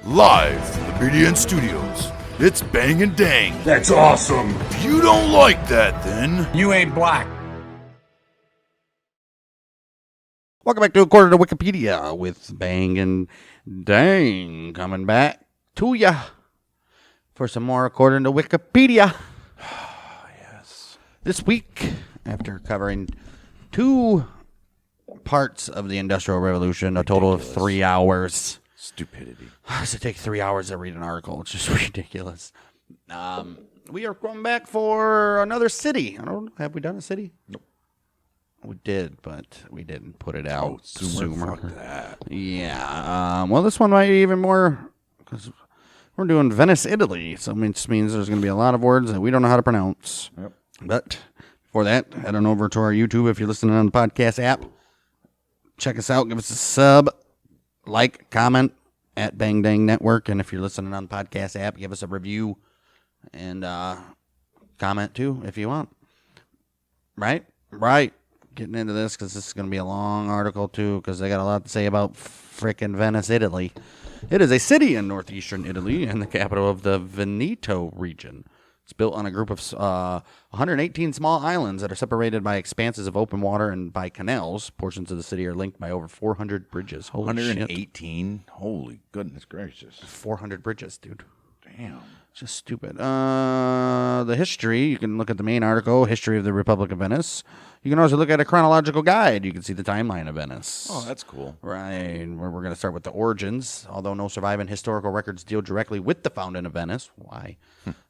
Live from the BDN Studios, it's Bang and Dang. That's awesome. If you don't like that, then You ain't black. Welcome back to According to Wikipedia with Bang and Dang, coming back to ya for some more According to Wikipedia. yes. This week, after covering 2 parts of the Industrial Revolution, a total of 3 hours. Stupidity. Does it take 3 hours to read an article? It's just ridiculous. We are going back for another city. I don't know. Have we done a city? Nope. We did, but we didn't put it out. Sumer. Fuck that. Yeah. Well, this one might be even more, because we're doing Venice, Italy. So it just means there's going to be a lot of words that we don't know how to pronounce. Yep. But before that, head on over to our YouTube if you're listening on the podcast app. Check us out. Give us a sub, like, comment at Bang Dang Network. And if you're listening on the podcast app, give us a review and comment too if you want. Right? Getting into this because this is going to be a long article too because they got a lot to say about frickin' Venice, Italy. It is a city in northeastern Italy and the capital of the Veneto region. It's built on a group of 118 small islands that are separated by expanses of open water and by canals. Portions of the city are linked by over 400 bridges. Holy 118? shit. Holy goodness gracious. 400 bridges, dude. Damn. Just stupid. The history, you can look at the main article, History of the Republic of Venice. You can also look at a chronological guide. You can see the timeline of Venice. Oh, that's cool. Right. We're going to start with the origins. Although no surviving historical records deal directly with the founding of Venice. Why?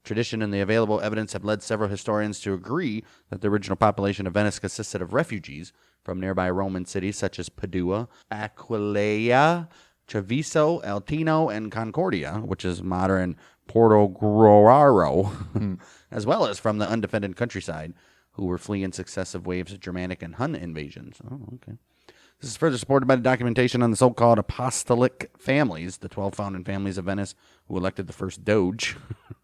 Tradition and the available evidence have led several historians to agree that the original population of Venice consisted of refugees from nearby Roman cities such as Padua, Aquileia, Treviso, Altino, and Concordia, which is modern Portogruaro, as well as from the undefended countryside, who were fleeing successive waves of Germanic and Hun invasions. Oh, okay. This is further supported by the documentation on the so-called apostolic families, the 12 founding families of Venice, who elected the first Doge,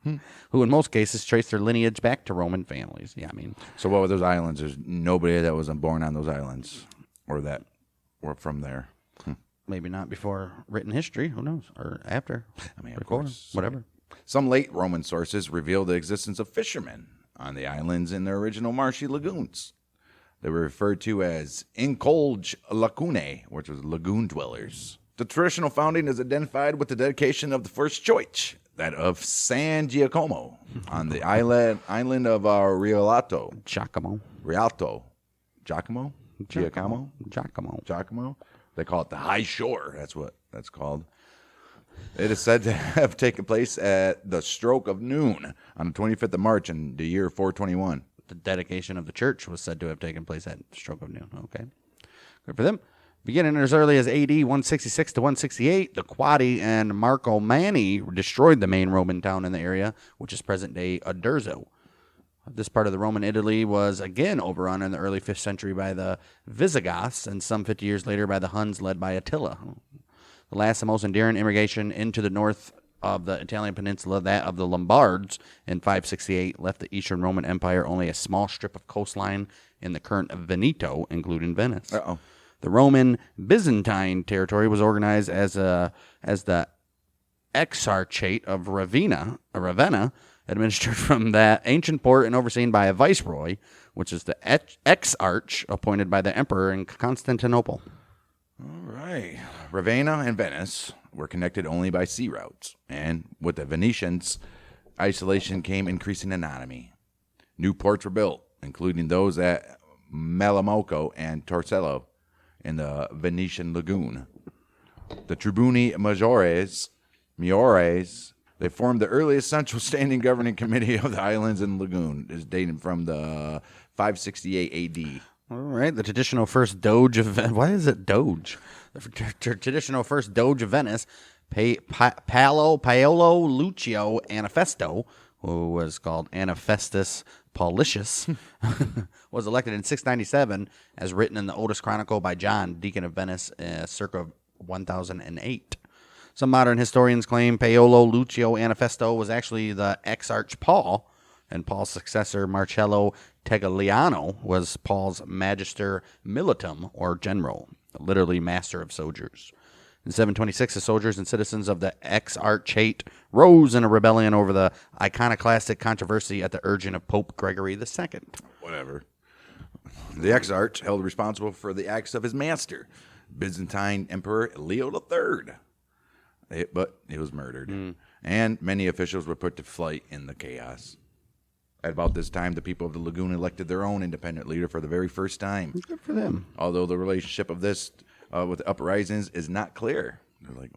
who in most cases trace their lineage back to Roman families. Yeah, I mean. So what were those islands? There's nobody that was born on those islands or from there. Maybe not before written history. Who knows? Or after. I mean, of recording, course. whatever. Some late Roman sources reveal the existence of fishermen on the islands in their original marshy lagoons. They were referred to as Incolge Lacunae, which was lagoon dwellers. The traditional founding is identified with the dedication of the first church, that of San Giacomo, on the island of Rialto. Giacomo. Giacomo? They call it the High Shore. That's what that's called. It is said to have taken place at the stroke of noon on the 25th of March in the year 421. The dedication of the church was said to have taken place at stroke of noon. Okay. Good for them. Beginning as early as AD 166 to 168, the Quadi and Marcomanni destroyed the main Roman town in the area, which is present-day Uderzo. This part of the Roman Italy was again overrun in the early 5th century by the Visigoths and some 50 years later by the Huns led by Attila. The last and most enduring immigration into the north of the Italian peninsula, that of the Lombards in 568, left the Eastern Roman Empire only a small strip of coastline in the current Veneto, including Venice. Uh-oh. The Roman Byzantine territory was organized as the Exarchate of Ravenna, administered from that ancient port and overseen by a viceroy, which is the exarch appointed by the emperor in Constantinople. All right. Ravenna and Venice were connected only by sea routes, and with the Venetians, isolation came increasing anonymity. New ports were built, including those at Malamocco and Torcello in the Venetian lagoon. The Tribuni Miores, they formed the earliest central standing governing committee of the islands and lagoon. Is dating from the 568 AD. All right, the traditional first Doge of Venice. Why is it Doge? The traditional first Doge of Venice, Paolo Lucio Anafesto, who was called Anafestus Paulicius, was elected in 697, as written in the oldest chronicle by John, Deacon of Venice, circa 1008. Some modern historians claim Paolo Lucio Anafesto was actually the exarch Paul, and Paul's successor, Marcello Tegliano, was Paul's magister militum, or general, literally master of soldiers. In 726, the soldiers and citizens of the Exarchate rose in a rebellion over the iconoclastic controversy at the urging of Pope Gregory II. Whatever. The exarch held responsible for the acts of his master, Byzantine Emperor Leo III. But he was murdered, and many officials were put to flight in the chaos. At about this time, the people of the lagoon elected their own independent leader for the very first time. Good for them. Although the relationship of this with the uprisings is not clear. They're like,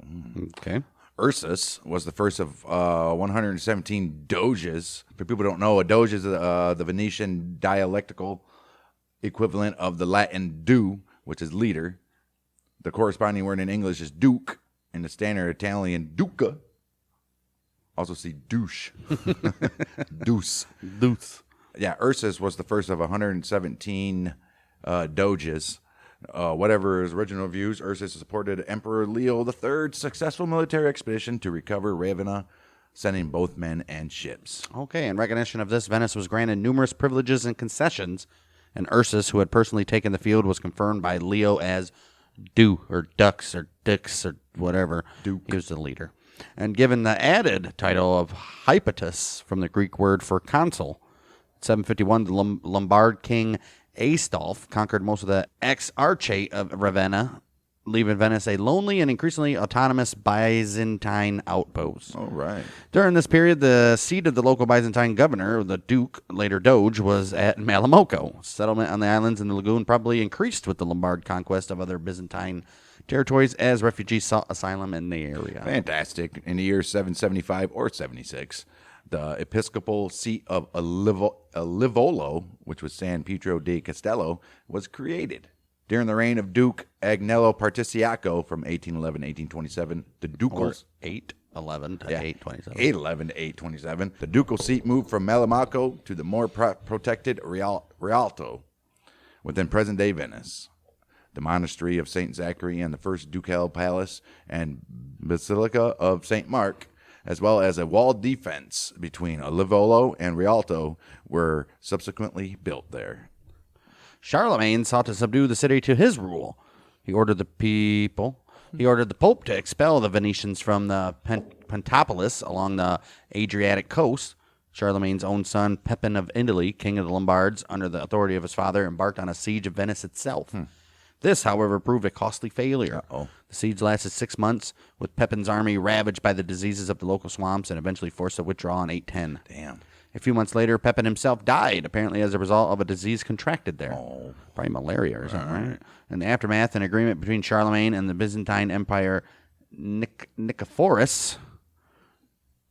Okay. Ursus was the first of 117 doges. For people who don't know, a doge is the Venetian dialectical equivalent of the Latin do, which is leader. The corresponding word in English is duke, and the standard Italian duca. Also see douche. Deuce. Deuce. Yeah, Ursus was the first of 117 doges. Whatever his original views, Ursus supported Emperor Leo III's successful military expedition to recover Ravenna, sending both men and ships. Okay, in recognition of this, Venice was granted numerous privileges and concessions, and Ursus, who had personally taken the field, was confirmed by Leo as Du, or Dux, or Dix, or whatever. Duke. He was the leader. And given the added title of Hypatus from the Greek word for consul. 751, the Lombard king Aistulf conquered most of the Exarchate of Ravenna, leaving Venice a lonely and increasingly autonomous Byzantine outpost. All right. During this period, the seat of the local Byzantine governor, the Duke, later Doge, was at Malamocco. Settlement on the islands in the lagoon probably increased with the Lombard conquest of other Byzantine territories as refugees sought asylum in the area. Fantastic. In the year 775 or 76, the episcopal seat of Livolo, which was San Pietro di Castello, was created. During the reign of Duke Agnello Particiaco from 1811 to 1827, the ducal... Or 811 to 827. 811 to 827. The ducal seat moved from Malamocco to the more protected Rialto, within present-day Venice. The monastery of St. Zachary and the first ducal palace and basilica of St. Mark, as well as a walled defense between Livolo and Rialto, were subsequently built there. Charlemagne sought to subdue the city to his rule. He ordered the Pope to expel the Venetians from the Pentapolis along the Adriatic coast. Charlemagne's own son, Pepin of Italy, king of the Lombards, under the authority of his father, embarked on a siege of Venice itself. This, however, proved a costly failure. The siege lasted 6 months, with Pepin's army ravaged by the diseases of the local swamps and eventually forced to withdraw in 810. Damn. A few months later, Pepin himself died, apparently as a result of a disease contracted there. Probably malaria or something, right? In the aftermath, an agreement between Charlemagne and the Byzantine Empire Nicephorus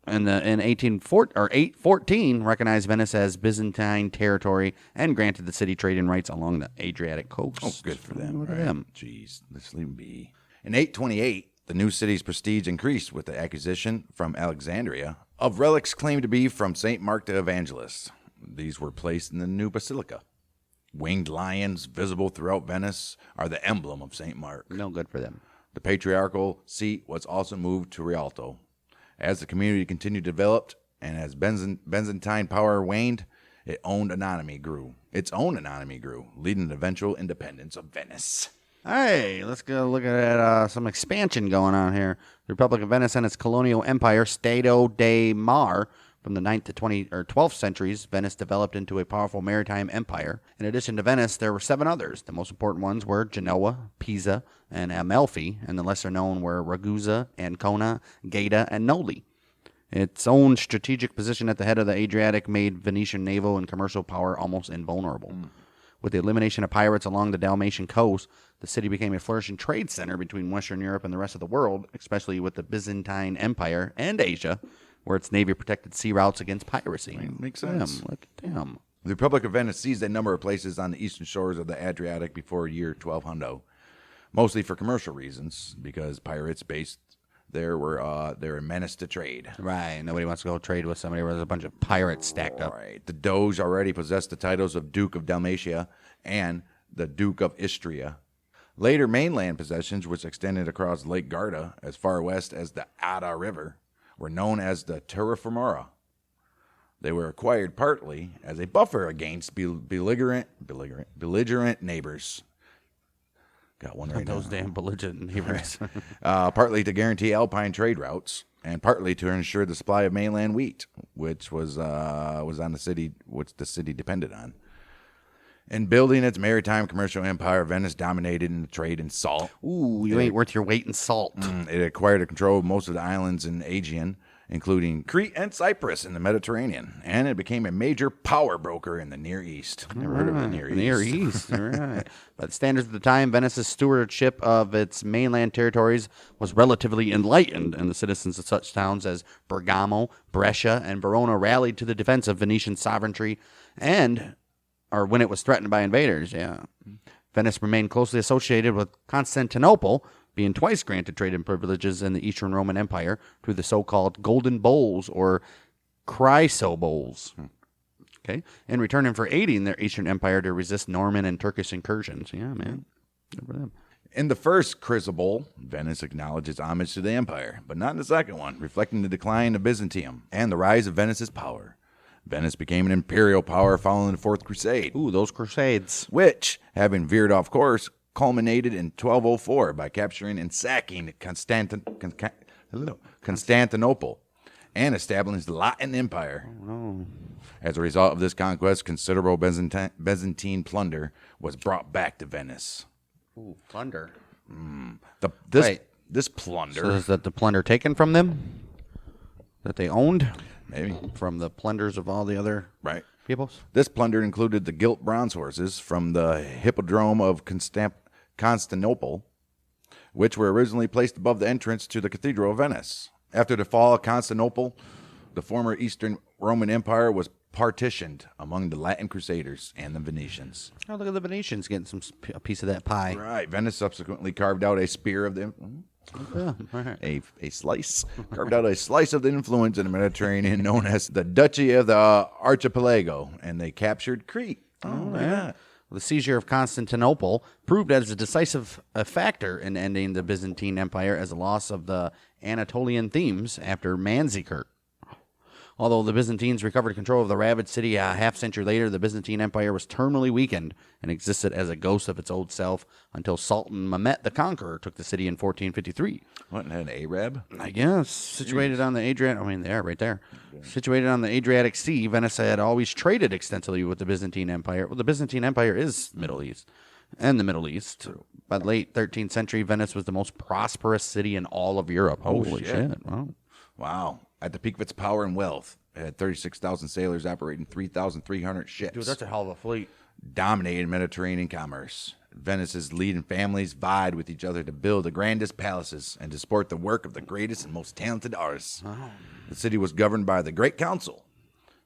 in 814 recognized Venice as Byzantine territory and granted the city trading rights along the Adriatic coast. Oh, good for them. Look at them. Jeez, let's leave them be. In 828, the new city's prestige increased with the acquisition from Alexandria of relics claimed to be from St. Mark the Evangelist. These were placed in the new basilica. Winged lions visible throughout Venice are the emblem of St. Mark. No good for them. The patriarchal seat was also moved to Rialto. As the community continued to develop and as Byzantine power waned, its own anonymity grew, leading to the eventual independence of Venice. Hey, let's go look at some expansion going on here. The Republic of Venice and its colonial empire, Stato de Mar, from the 9th to 12th centuries, Venice developed into a powerful maritime empire. In addition to Venice, there were 7 others. The most important ones were Genoa, Pisa, and Amalfi, and the lesser known were Ragusa, Ancona, Gaeta, and Noli. Its own strategic position at the head of the Adriatic made Venetian naval and commercial power almost invulnerable. With the elimination of pirates along the Dalmatian coast, the city became a flourishing trade center between Western Europe and the rest of the world, especially with the Byzantine Empire and Asia, where its navy protected sea routes against piracy. Makes sense. Look at them. The Republic of Venice seized a number of places on the eastern shores of the Adriatic before year 1200, mostly for commercial reasons, because pirates based there were a menace to trade. Right. Nobody wants to go trade with somebody where there's a bunch of pirates stacked up. Right. The Doge already possessed the titles of Duke of Dalmatia and the Duke of Istria. Later mainland possessions, which extended across Lake Garda as far west as the Adda River, were known as the Terra Firmata. They were acquired partly as a buffer against belligerent neighbors. Got one right Those now. damn belligerent neighbors. Partly to guarantee alpine trade routes, and partly to ensure the supply of mainland wheat, which was on the city, which the city depended on. In building its maritime commercial empire, Venice dominated in the trade in salt. Ooh, you ain't worth your weight in salt. It acquired control of most of the islands in Aegean, including Crete and Cyprus in the Mediterranean, and it became a major power broker in the Near East. Never heard of the Near East. Near East, right. By the standards of the time, Venice's stewardship of its mainland territories was relatively enlightened, and the citizens of such towns as Bergamo, Brescia, and Verona rallied to the defense of Venetian sovereignty or when it was threatened by invaders, yeah. Venice remained closely associated with Constantinople, being twice granted trading privileges in the Eastern Roman Empire through the so-called Golden Bowls or Chrysobowls. Okay, in return for aiding their Eastern Empire to resist Norman and Turkish incursions. Yeah, man. Good for them. In the first Chrysobowl, Venice acknowledged its homage to the empire, but not in the second one, reflecting the decline of Byzantium and the rise of Venice's power. Venice became an imperial power following the Fourth Crusade, Ooh, those Crusades. which, having veered off course, culminated in 1204 by capturing and sacking Constantinople and establishing the Latin Empire. As a result of this conquest, considerable Byzantine plunder was brought back to Venice. Ooh, plunder. This plunder, So is that the plunder taken from them? That they owned? maybe, From the plunders of all the other right? peoples? This plunder included the gilt bronze horses from the Hippodrome of Constantinople, which were originally placed above the entrance to the Cathedral of Venice. After the fall of Constantinople, the former Eastern Roman Empire was partitioned among the Latin Crusaders and the Venetians. Oh, look at the Venetians getting a piece of that pie. Right. Venice subsequently carved out a spear of the Yeah, right. a slice carved out a slice of the influence in the Mediterranean known as the Duchy of the Archipelago, and they captured Crete. Oh, yeah. The seizure of Constantinople proved as a decisive factor in ending the Byzantine Empire as a loss of the Anatolian themes after Manzikert. Although the Byzantines recovered control of the ravaged city a half-century later, the Byzantine Empire was terminally weakened and existed as a ghost of its old self until Sultan Mehmet the Conqueror took the city in 1453. What, an Arab? I guess. Situated on the Adriatic, right there. Situated on the Adriatic Sea, Venice had always traded extensively with the Byzantine Empire. Well, the Byzantine Empire is Middle East and the Middle East. By the late 13th century, Venice was the most prosperous city in all of Europe. Holy shit. Wow. Wow. At the peak of its power and wealth, it had 36,000 sailors operating 3,300 ships. Dude, that's a hell of a fleet. Dominated Mediterranean commerce. Venice's leading families vied with each other to build the grandest palaces and to support the work of the greatest and most talented artists. Oh. The city was governed by the Great Council,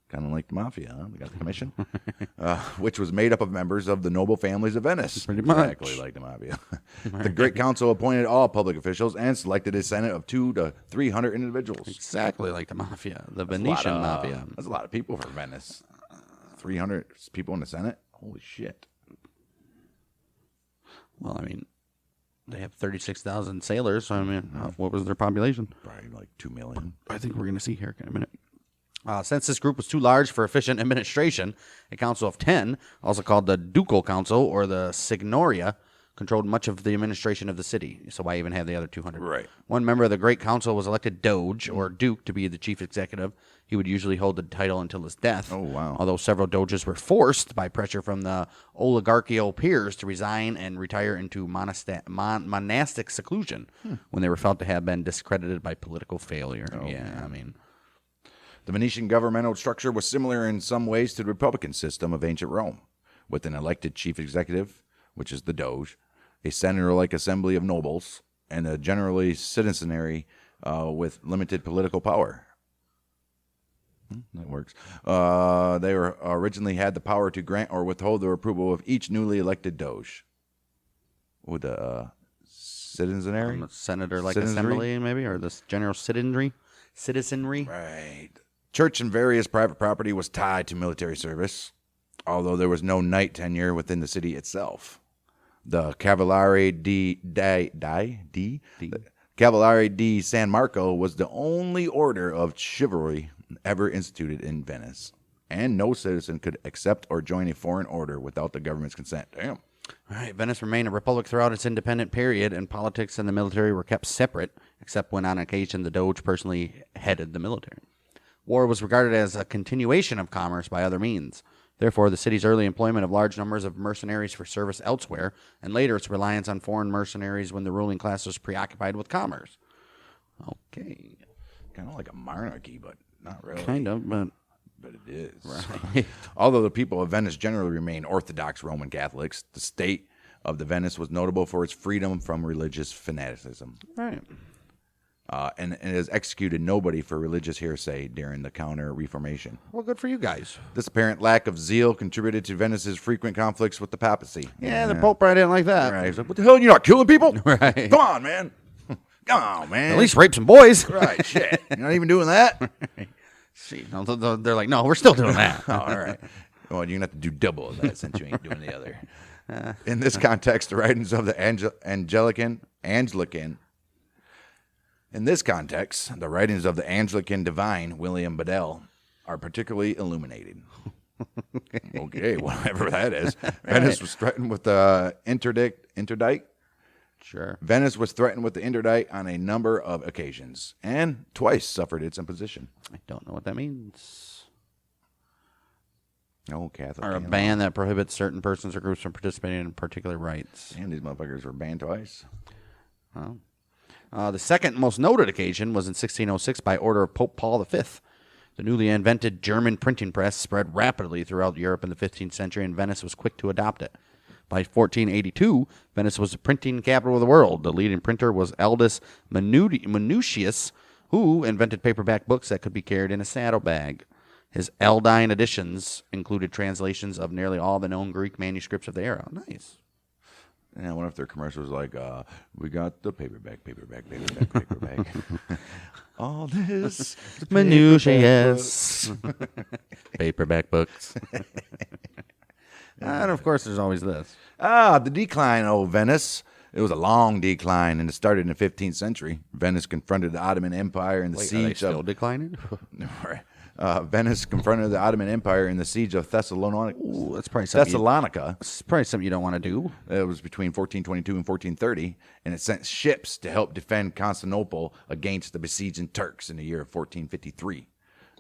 kind of like the mafia, huh? They got the commission, which was made up of members of the noble families of Venice. Pretty much. Exactly like the mafia. The Great Council appointed all public officials and selected a senate of 200 to 300 individuals. Exactly like the mafia, the Venetian mafia. That's a lot of people for Venice. 300 people in the Senate? Holy shit. Well, they have 36,000 sailors, so what was their population? Probably like 2 million. I think we're going to see here in a minute. Since this group was too large for efficient administration, a council of 10, also called the Ducal Council or the Signoria, controlled much of the administration of the city. So why even have the other 200? Right. One member of the Great Council was elected Doge or Duke to be the chief executive. He would usually hold the title until his death. Oh, wow. Although several Doges were forced by pressure from the oligarchical peers to resign and retire into monastic seclusion when they were felt to have been discredited by political failure. The Venetian governmental structure was similar in some ways to the republican system of ancient Rome, with an elected chief executive, which is the Doge, a senator-like assembly of nobles, and a generally citizenry with limited political power. That works. They were originally had the power to grant or withhold the approval of each newly elected Doge. With the citizenry? Senator-like Citizenry? assembly, maybe, or the general citizenry. Right. Church and various private property was tied to military service, although there was no knight tenure within the city itself. The Cavaliere Cavaliere di San Marco was the only order of chivalry ever instituted in Venice, and no citizen could accept or join a foreign order without the government's consent. Damn. All right, Venice remained a republic throughout its independent period, and politics and the military were kept separate, except when on occasion the Doge personally headed the military. War was regarded as a continuation of commerce by other means. Therefore, the city's early employment of large numbers of mercenaries for service elsewhere, and later its reliance on foreign mercenaries when the ruling class was preoccupied with commerce. Okay. Kind of like a monarchy, but not really. Kind of, but But it is. right. Although the people of Venice generally remain Orthodox Roman Catholics, the state of the Venice was notable for its freedom from religious fanaticism. Right. And it has executed nobody for religious heresy during the Counter-Reformation. Well, good for you guys. This apparent lack of zeal contributed to Venice's frequent conflicts with the papacy. Yeah, the Pope probably didn't like that. Right. He's like, what the hell? You're not killing people? Right. Come on, man. Come on, man. At least rape some boys. Right, shit. You're not even doing that? See, no, they're like, no, we're still doing that. Oh, all right. Well, you're going to have to do double of that since you ain't doing the other. In this context, the writings of the Anglican divine, William Bedell, are particularly illuminating. Okay, whatever that is. Venice was threatened with the interdict. Sure. Venice was threatened with the interdict on a number of occasions, and twice suffered its imposition. I don't know what that means. Oh, Catholic. Or a ban that prohibits certain persons or groups from participating in particular rites. And these motherfuckers were banned twice. Oh. The second most noted occasion was in 1606 by order of Pope Paul V. The newly invented German printing press spread rapidly throughout Europe in the 15th century, and Venice was quick to adopt it. By 1482, Venice was the printing capital of the world. The leading printer was Aldus Manutius, who invented paperback books that could be carried in a saddlebag. His Aldine editions included translations of nearly all the known Greek manuscripts of the era. Nice. And I wonder if their commercial was like, we got the paperback. All this Manutius. Paperback books. And of course, there's always this. The decline of Venice. It was a long decline, and it started in the 15th century. Venice confronted the Ottoman Empire in the Are they siege still of declining? Venice confronted the Ottoman Empire in the siege of Thessalonica. Ooh, that's probably something. Thessalonica. It's probably something you don't want to do. It was between 1422 and 1430, and it sent ships to help defend Constantinople against the besieging Turks in the year of 1453.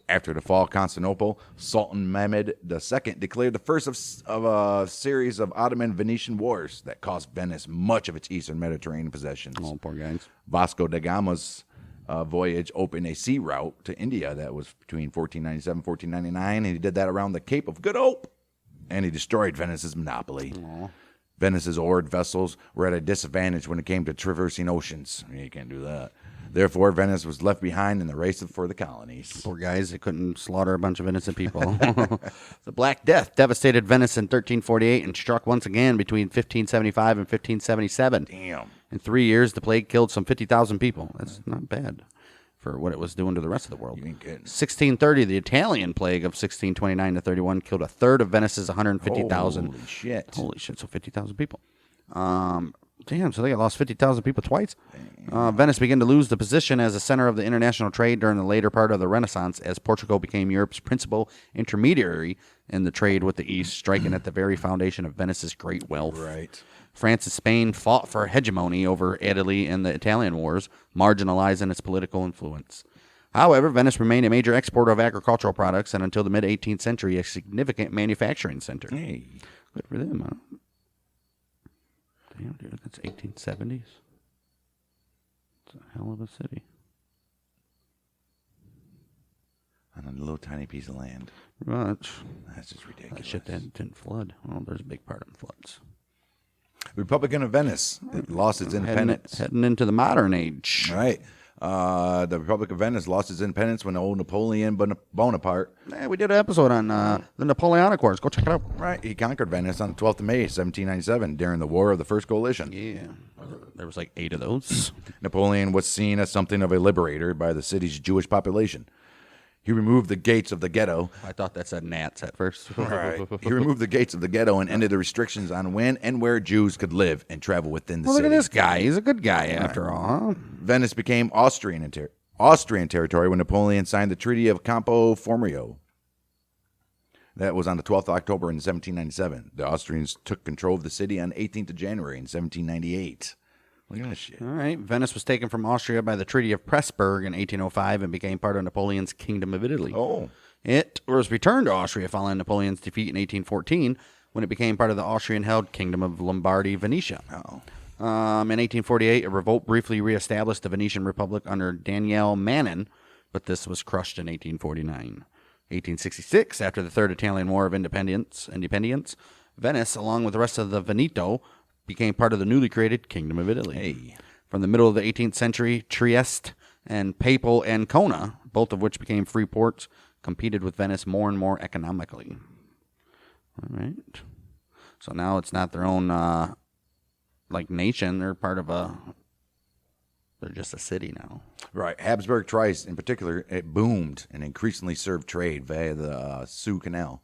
After the fall of Constantinople, Sultan Mehmed II declared the first of a series of Ottoman-Venetian wars that cost Venice much of its eastern Mediterranean possessions. Oh, poor guys. Vasco da Gama's voyage opened a sea route to India that was between 1497 and 1499, and he did that around the Cape of Good Hope, and he destroyed Venice's monopoly. Aww. Venice's oared vessels were at a disadvantage when it came to traversing oceans. You can't do that. Therefore, Venice was left behind in the race for the colonies. Poor guys, they couldn't slaughter a bunch of innocent people. The Black Death devastated Venice in 1348 and struck once again between 1575 and 1577. Damn. In 3 years, the plague killed some 50,000 people. That's not bad for what it was doing to the rest of the world. You ain't kidding. 1630, the Italian plague of 1629 to 31 killed a third of Venice's 150,000. Holy shit. Holy shit, so 50,000 people. Damn, so they lost 50,000 people twice. Venice began to lose the position as a center of the international trade during the later part of the Renaissance as Portugal became Europe's principal intermediary in the trade with the East, striking at the very foundation of Venice's great wealth. Right. France and Spain fought for hegemony over Italy in the Italian Wars, marginalizing its political influence. However, Venice remained a major exporter of agricultural products and until the mid-18th century, a significant manufacturing center. Hey. Good for them, huh? Damn, dude, that's 1870s. It's a hell of a city. On a little tiny piece of land. Right. That's just ridiculous. That shit that didn't flood. Oh, there's a big part of them floods. Republic of Venice. It lost its independence. Heading into the modern age. Right. The Republic of Venice lost its independence when the old Napoleon Bonaparte. Yeah, we did an episode on the Napoleonic Wars. Go check it out. Right. He conquered Venice on the 12th of May, 1797, during the War of the First Coalition. Yeah. There was like 8 of those. Napoleon was seen as something of a liberator by the city's Jewish population. He removed the gates of the ghetto. I thought that said gnats at first. Right. He removed the gates of the ghetto and ended the restrictions on when and where Jews could live and travel within the Well, city. look at this guy. He's a good guy after all, huh? Venice became Austrian territory when Napoleon signed the Treaty of Campo Formio. That was on the 12th of October in 1797. The Austrians took control of the city on 18th of January in 1798. Look at that shit. All right. Venice was taken from Austria by the Treaty of Pressburg in 1805 and became part of Napoleon's Kingdom of Italy. Oh. It was returned to Austria following Napoleon's defeat in 1814 when it became part of the Austrian-held Kingdom of Lombardy, Venetia. Oh. In 1848, a revolt briefly reestablished the Venetian Republic under Daniele Manin, but this was crushed in 1849. 1866, after the Third Italian War of Independence, Venice, along with the rest of the Veneto, became part of the newly created Kingdom of Italy. Hey. From the middle of the 18th century, Trieste and Papal Ancona, both of which became free ports, competed with Venice more and more economically. All right. So now it's not their own nation. They're part of they're just a city now. Right. Habsburg Trieste, in particular, it boomed and increasingly served trade via the Suez Canal,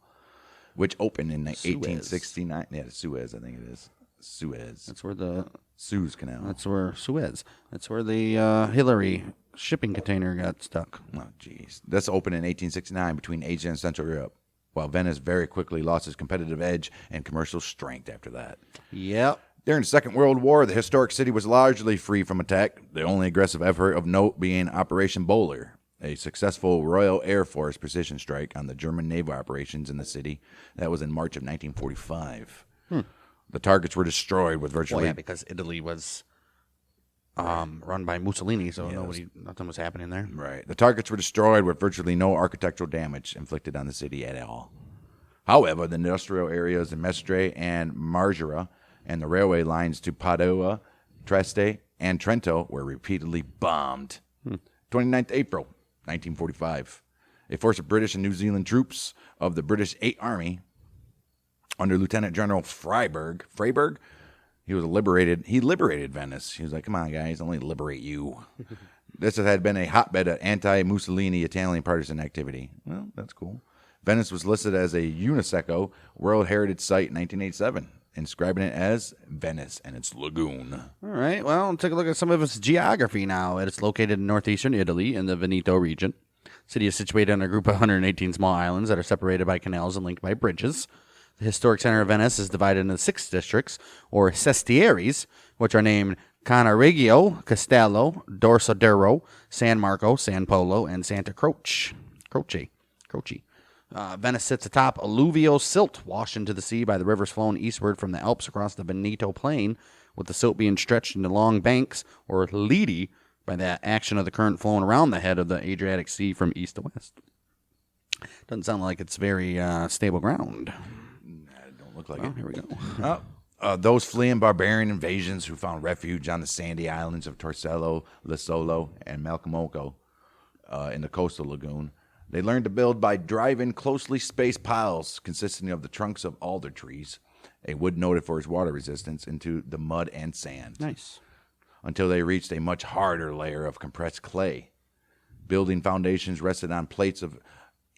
which opened in 1869. Yeah, the Suez, I think it is. Suez. That's where the Suez Canal. That's where Suez. That's where the Hillary shipping container got stuck. Oh, jeez. This opened in 1869 between Asia and Central Europe, while Venice very quickly lost its competitive edge and commercial strength after that. Yep. During the Second World War, the historic city was largely free from attack, the only aggressive effort of note being Operation Bowler, a successful Royal Air Force precision strike on the German naval operations in the city. That was in March of 1945. The targets were destroyed with virtually... Well, yeah, because Italy was run by Mussolini, so nothing was happening there. Right. The targets were destroyed with virtually no architectural damage inflicted on the city at all. However, the industrial areas in Mestre and Margera and the railway lines to Padua, Trieste, and Trento were repeatedly bombed. 29th April, 1945. A force of British and New Zealand troops of the British 8th Army under Lieutenant General Freyberg, he liberated Venice. He was like, come on, guys, I'll only liberate you. This had been a hotbed of anti-Mussolini Italian partisan activity. Well, that's cool. Venice was listed as a UNESCO World Heritage Site in 1987, inscribing it as Venice and its lagoon. All right, well, take a look at some of its geography now. It's located in northeastern Italy in the Veneto region. The city is situated on a group of 118 small islands that are separated by canals and linked by bridges. The historic center of Venice is divided into 6 districts, or sestieres, which are named Cannaregio, Castello, Dorsoduro, San Marco, San Polo, and Santa Croce. Venice sits atop alluvial silt washed into the sea by the rivers flowing eastward from the Alps across the Veneto plain, with the silt being stretched into long banks, or lidi, by the action of the current flowing around the head of the Adriatic Sea from east to west. Doesn't sound like it's very stable ground. Look like Well, it. here we go. Those fleeing barbarian invasions who found refuge on the sandy islands of Torcello, Lisolo, and Malcomoko in the coastal lagoon, they learned to build by driving closely spaced piles consisting of the trunks of alder trees, a wood noted for its water resistance, into the mud and sand. Nice. Until they reached a much harder layer of compressed clay. Building foundations rested on plates of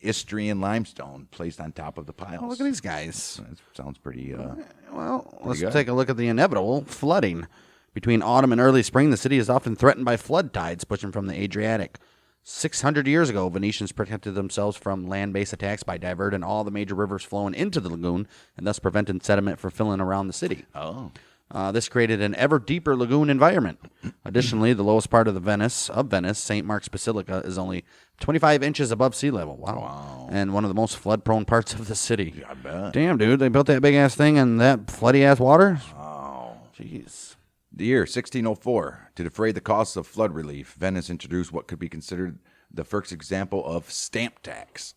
Istrian limestone placed on top of the piles. Oh, look at these guys. That sounds pretty... Well, let's good. take a look at the inevitable flooding. Between autumn and early spring, the city is often threatened by flood tides pushing from the Adriatic. 600 years ago, Venetians protected themselves from land-based attacks by diverting all the major rivers flowing into the lagoon and thus preventing sediment from filling around the city. Oh. This created an ever deeper lagoon environment. Additionally, the lowest part of Venice, St. Mark's Basilica, is only 25 inches above sea level. Wow. And one of the most flood-prone parts of the city. Yeah, I bet. Damn, dude, they built that big-ass thing in that floody-ass water? Oh. Jeez. The year 1604. To defray the costs of flood relief, Venice introduced what could be considered the first example of stamp tax.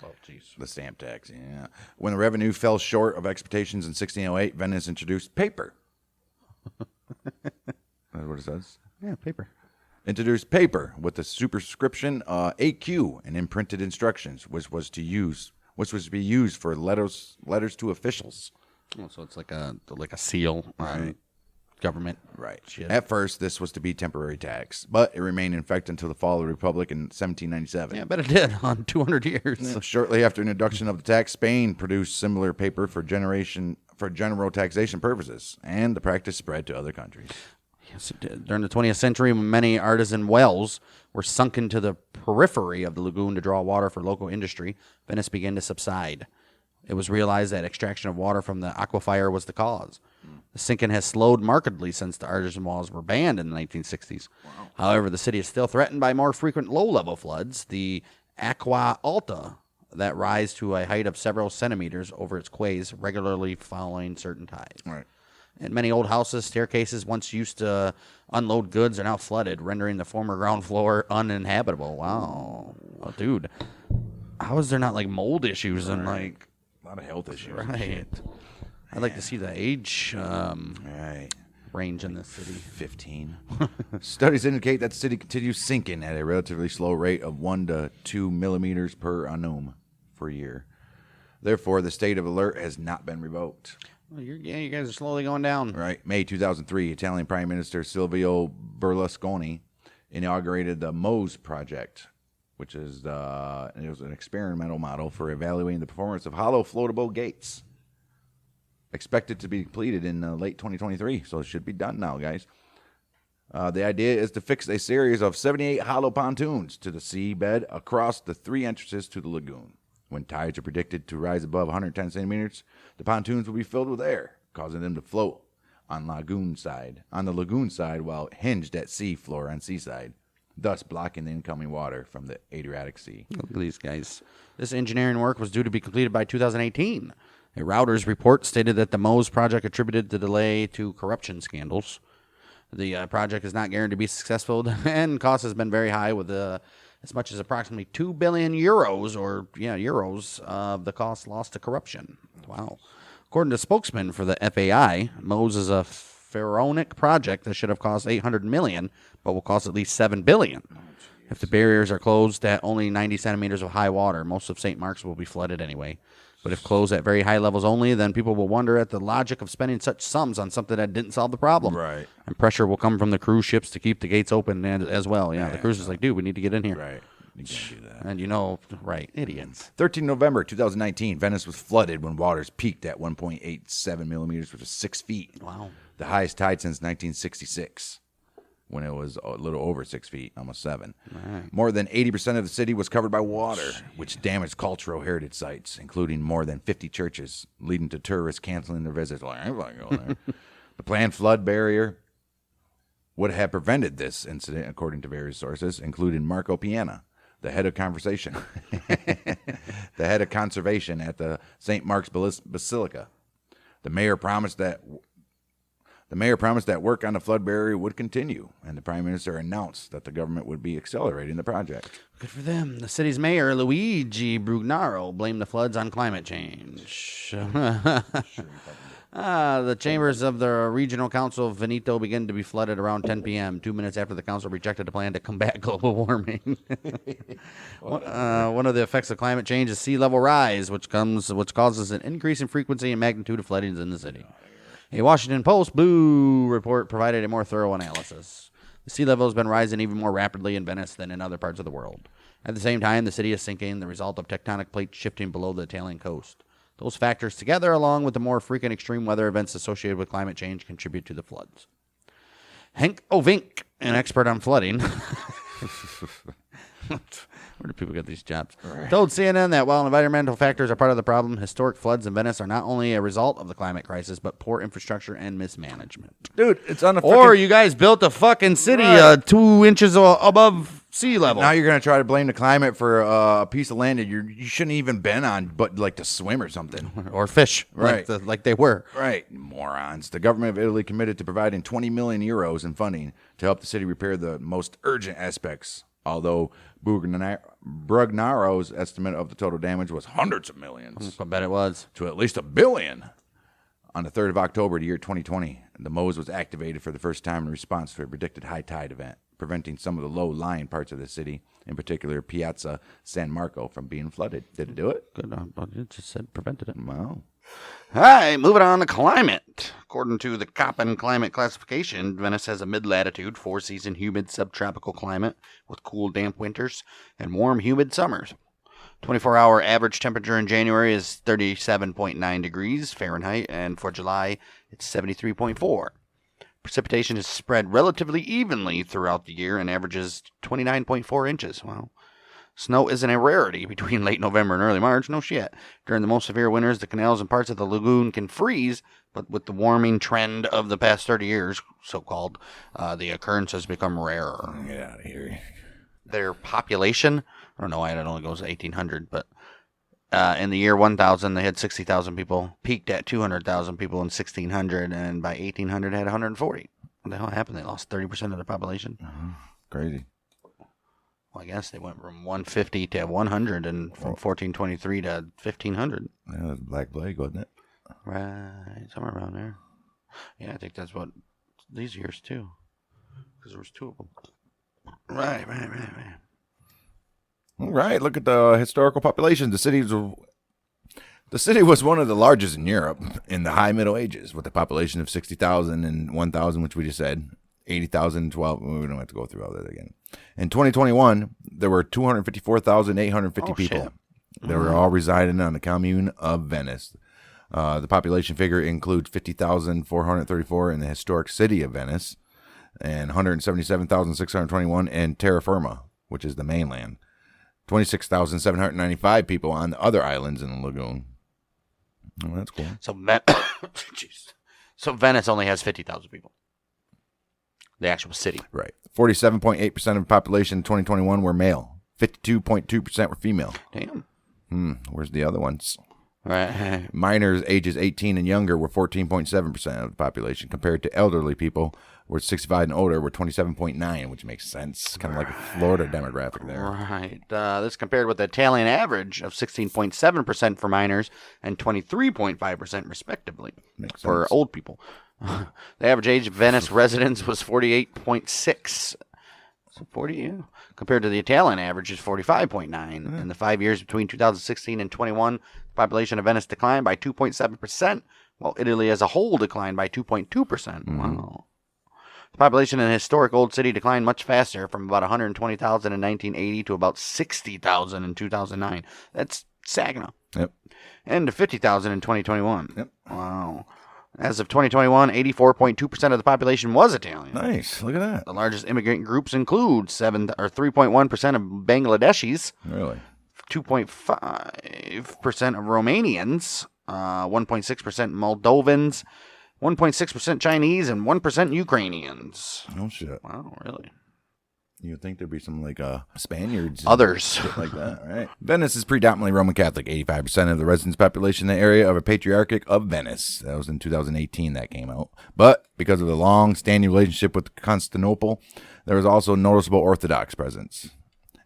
Oh, jeez. The stamp tax, yeah. When the revenue fell short of expectations in 1608, Venice introduced paper. That's what it says. Yeah, paper. Introduced paper with the superscription AQ and imprinted instructions, which was to be used for letters to officials. Oh, so it's like a seal on government. Right. Shit. At first, this was to be temporary tax, but it remained in effect until the fall of the Republic in 1797. Yeah, I bet it did on 200 years. Yeah. Shortly after introduction of the tax, Spain produced similar paper for general taxation purposes, and the practice spread to other countries. Yes, it did. During the 20th century, when many artisan wells were sunk into the periphery of the lagoon to draw water for local industry, Venice began to subside. It was realized that extraction of water from the aquifer was the cause. The sinking has slowed markedly since the artesian wells were banned in the 1960s. Wow. However, the city is still threatened by more frequent low-level floods, the aqua alta, that rise to a height of several centimeters over its quays, regularly following certain tides. Right. And many old houses, staircases once used to unload goods are now flooded, rendering the former ground floor uninhabitable. Wow. Oh, dude. How is there not, like, mold issues and, like... A lot of health issues. Right. I'd like to see the age Right. range in this city. 15. Studies indicate that the city continues sinking at a relatively slow rate of 1 to 2 millimeters per annum per year. Therefore, the state of alert has not been revoked. Well, you guys are slowly going down. Right. May 2003, Italian Prime Minister Silvio Berlusconi inaugurated the MOSE project, which is it was an experimental model for evaluating the performance of hollow floatable gates. Expected to be completed in late 2023, so it should be done now, guys. The idea is to fix a series of 78 hollow pontoons to the seabed across the 3 entrances to the lagoon. When tides are predicted to rise above 110 centimeters, the pontoons will be filled with air, causing them to float on the lagoon side while hinged at sea floor on seaside, thus blocking the incoming water from the Adriatic Sea. Look at these guys. This engineering work was due to be completed by 2018. A Reuters report stated that the MOSE project attributed the delay to corruption scandals. The project is not guaranteed to be successful, and cost has been very high, with as much as approximately 2 billion euros, of the cost lost to corruption. Wow. According to spokesman for the FAI, MOSE is a pharaonic project that should have cost $800 million, but will cost at least $7 billion. If the barriers are closed at only 90 centimeters of high water, most of St. Mark's will be flooded anyway. But if closed at very high levels only, then people will wonder at the logic of spending such sums on something that didn't solve the problem. Right. And pressure will come from the cruise ships to keep the gates open as well. Yeah, the cruise is like, dude, we need to get in here. Right. You can't do that. And right, idiots. 13 November 2019, Venice was flooded when waters peaked at 1.87 millimeters, which is 6 feet. Wow. The highest tide since 1966, when it was a little over 6 feet, almost 7. Right. More than 80% of the city was covered by water, which damaged cultural heritage sites, including more than 50 churches, leading to tourists canceling their visits. Like, I'm not going there. The planned flood barrier would have prevented this incident, according to various sources, including Marco Piana, the head of conservation at the St. Mark's Basilica. The mayor promised that work on the flood barrier would continue, and the Prime Minister announced that the government would be accelerating the project. Good for them. The city's mayor, Luigi Brugnaro, blamed the floods on climate change. The chambers of the Regional Council of Veneto begin to be flooded around 10 p.m., 2 minutes after the council rejected a plan to combat global warming. One of the effects of climate change is sea level rise, which causes an increase in frequency and magnitude of floodings in the city. A Washington Post Blue report provided a more thorough analysis. The sea level has been rising even more rapidly in Venice than in other parts of the world. At the same time, the city is sinking, the result of tectonic plates shifting below the Italian coast. Those factors together, along with the more frequent extreme weather events associated with climate change, contribute to the floods. Henk Ovink, an expert on flooding, where do people get these jobs? Right. Told CNN that while environmental factors are part of the problem, historic floods in Venice are not only a result of the climate crisis, but poor infrastructure and mismanagement. Dude, it's on the Or you guys built a fucking city 2 inches above sea level. Now you're going to try to blame the climate for a piece of land that you shouldn't even been on, but like to swim or something. Or fish, right? Like they were. Right, morons. The government of Italy committed to providing 20 million euros in funding to help the city repair the most urgent aspects, although Brugnaro's estimate of the total damage was hundreds of millions. I bet it was. To at least $1 billion. On the 3rd of October, the year 2020, the MOSE was activated for the first time in response to a predicted high tide event, preventing some of the low-lying parts of the city, in particular Piazza San Marco, from being flooded. Did it do it? Good. It just said prevented it. Wow. All right, moving on to climate. According to the Köppen climate classification, Venice has a mid-latitude, 4-season humid subtropical climate with cool, damp winters and warm, humid summers. 24-hour average temperature in January is 37.9 degrees Fahrenheit, and for July, it's 73.4. Precipitation is spread relatively evenly throughout the year and averages 29.4 inches. Wow. Snow isn't a rarity between late November and early March. No shit. During the most severe winters, the canals and parts of the lagoon can freeze, but with the warming trend of the past 30 years, so-called, the occurrence has become rarer. Get out of here. Their population, I don't know why it only goes to 1,800, but in the year 1000, they had 60,000 people, peaked at 200,000 people in 1600, and by 1800 had 140. What the hell happened? They lost 30% of their population? Crazy. Well, I guess they went from 150 to 100 and from 1423 to 1500. Yeah, that was Black Plague, wasn't it? Right, somewhere around there. Yeah, I think that's what these years, too, because there was two of them. Right. All right, look at the historical population. The city was one of the largest in Europe in the High Middle Ages, with a population of 60,000 and 1,000, which we just said, 80,000, 12. We don't have to go through all that again. In 2021, there were 254,850 people. Shit. They were all residing on the commune of Venice. The population figure includes 50,434 in the historic city of Venice and 177,621 in terra firma, which is the mainland. 26,795 people on the other islands in the lagoon. Oh, that's cool. So Venice only has 50,000 people. The actual city. Right. 47.8% of the population in 2021 were male. 52.2% were female. Damn. Where's the other ones? Right. Minors ages 18 and younger were 14.7% of the population, compared to elderly people were 65 and older were 27.9, which makes sense. Kind of like a Florida demographic there. Right. This compared with the Italian average of 16.7% for minors and 23.5% respectively Makes for sense. old people. The average age of Venice residents was 48.6. So 40, yeah. Compared to the Italian average is 45.9. In the 5 years between 2016 and 21, the population of Venice declined by 2.7%, while Italy as a whole declined by 2.2%. Wow. The population in the historic old city declined much faster, from about 120,000 in 1980 to about 60,000 in 2009. That's Saginaw. Yep. And to 50,000 in 2021. Yep. Wow. As of 2021, 84.2% of the population was Italian. Nice. Look at that. The largest immigrant groups include 3.1% of Bangladeshis, Really? 2.5% of Romanians, 1.6% Moldovans, 1.6% Chinese, and 1% Ukrainians. No shit. Wow, really? You would think there'd be some like Spaniards. and Others. shit like that, right? Venice is predominantly Roman Catholic. 85% of the residents' population in the area of a Patriarchate of Venice. That was in 2018 that came out. But because of the long-standing relationship with Constantinople, there was also noticeable Orthodox presence.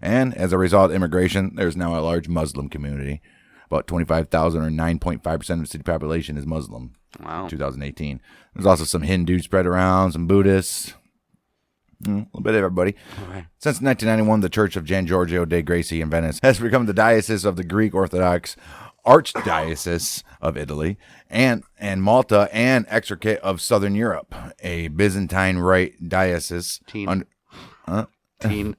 And as a result of immigration, there's now a large Muslim community. About 25,000 or 9.5% of the city population is Muslim. Wow. 2018. There's also some Hindus spread around, some Buddhists. A little bit of everybody. Okay. Since 1991, the Church of Gian Giorgio dei Greci in Venice has become the diocese of the Greek Orthodox Archdiocese of Italy and Malta and Exarchate of Southern Europe, a Byzantine Rite diocese. Teen. Damn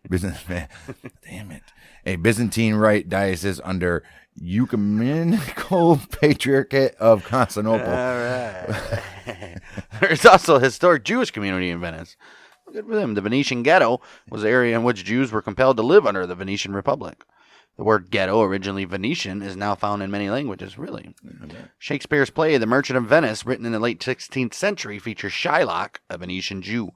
it. A Byzantine Rite diocese under Ecumenical Patriarchate of Constantinople. All right. There's also a historic Jewish community in Venice. Good for them. The Venetian ghetto was the area in which Jews were compelled to live under the Venetian Republic. The word ghetto, originally Venetian, is now found in many languages. Really? Shakespeare's play, The Merchant of Venice, written in the late 16th century, features Shylock, a Venetian Jew.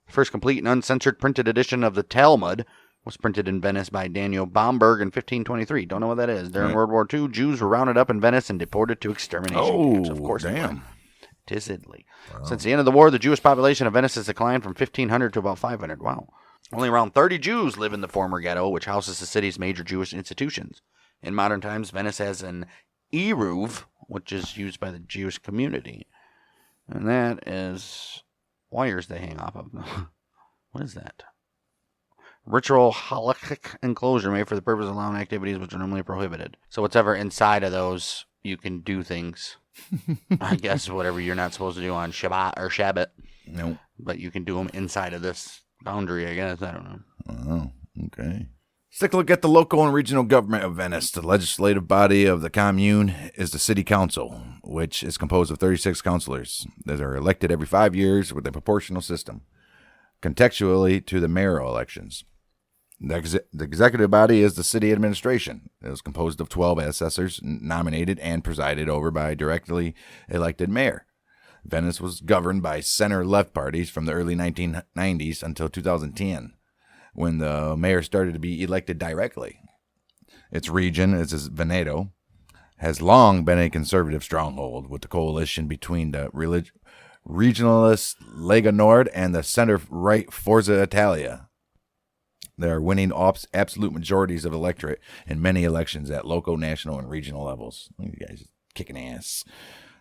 The first complete and uncensored printed edition of the Talmud was printed in Venice by Daniel Bomberg in 1523. Don't know what that is. During World War II, Jews were rounded up in Venice and deported to extermination camps. Of course, damn. Tizidly. Wow. Since the end of the war, the Jewish population of Venice has declined from 1,500 to about 500. Wow. Only around 30 Jews live in the former ghetto, which houses the city's major Jewish institutions. In modern times, Venice has an eruv, which is used by the Jewish community. And that is wires they hang off of. What is that? Ritual halakhic enclosure made for the purpose of allowing activities which are normally prohibited. So whatever inside of those, you can do things. I guess whatever you're not supposed to do on Shabbat or Shabbat. Nope. But you can do them inside of this boundary, I guess. I don't know. Oh, okay. Let's take a look at the local and regional government of Venice. The legislative body of the commune is the city council, which is composed of 36 councilors that are elected every 5 years with a proportional system, contextually to the mayoral elections. The executive body is the city administration. It was composed of 12 assessors nominated and presided over by a directly elected mayor. Venice was governed by center-left parties from the early 1990s until 2010, when the mayor started to be elected directly. Its region, as is Veneto, has long been a conservative stronghold, with the coalition between the regionalist Lega Nord and the center-right Forza Italia. They are winning absolute majorities of electorate in many elections at local, national, and regional levels. You guys are kicking ass.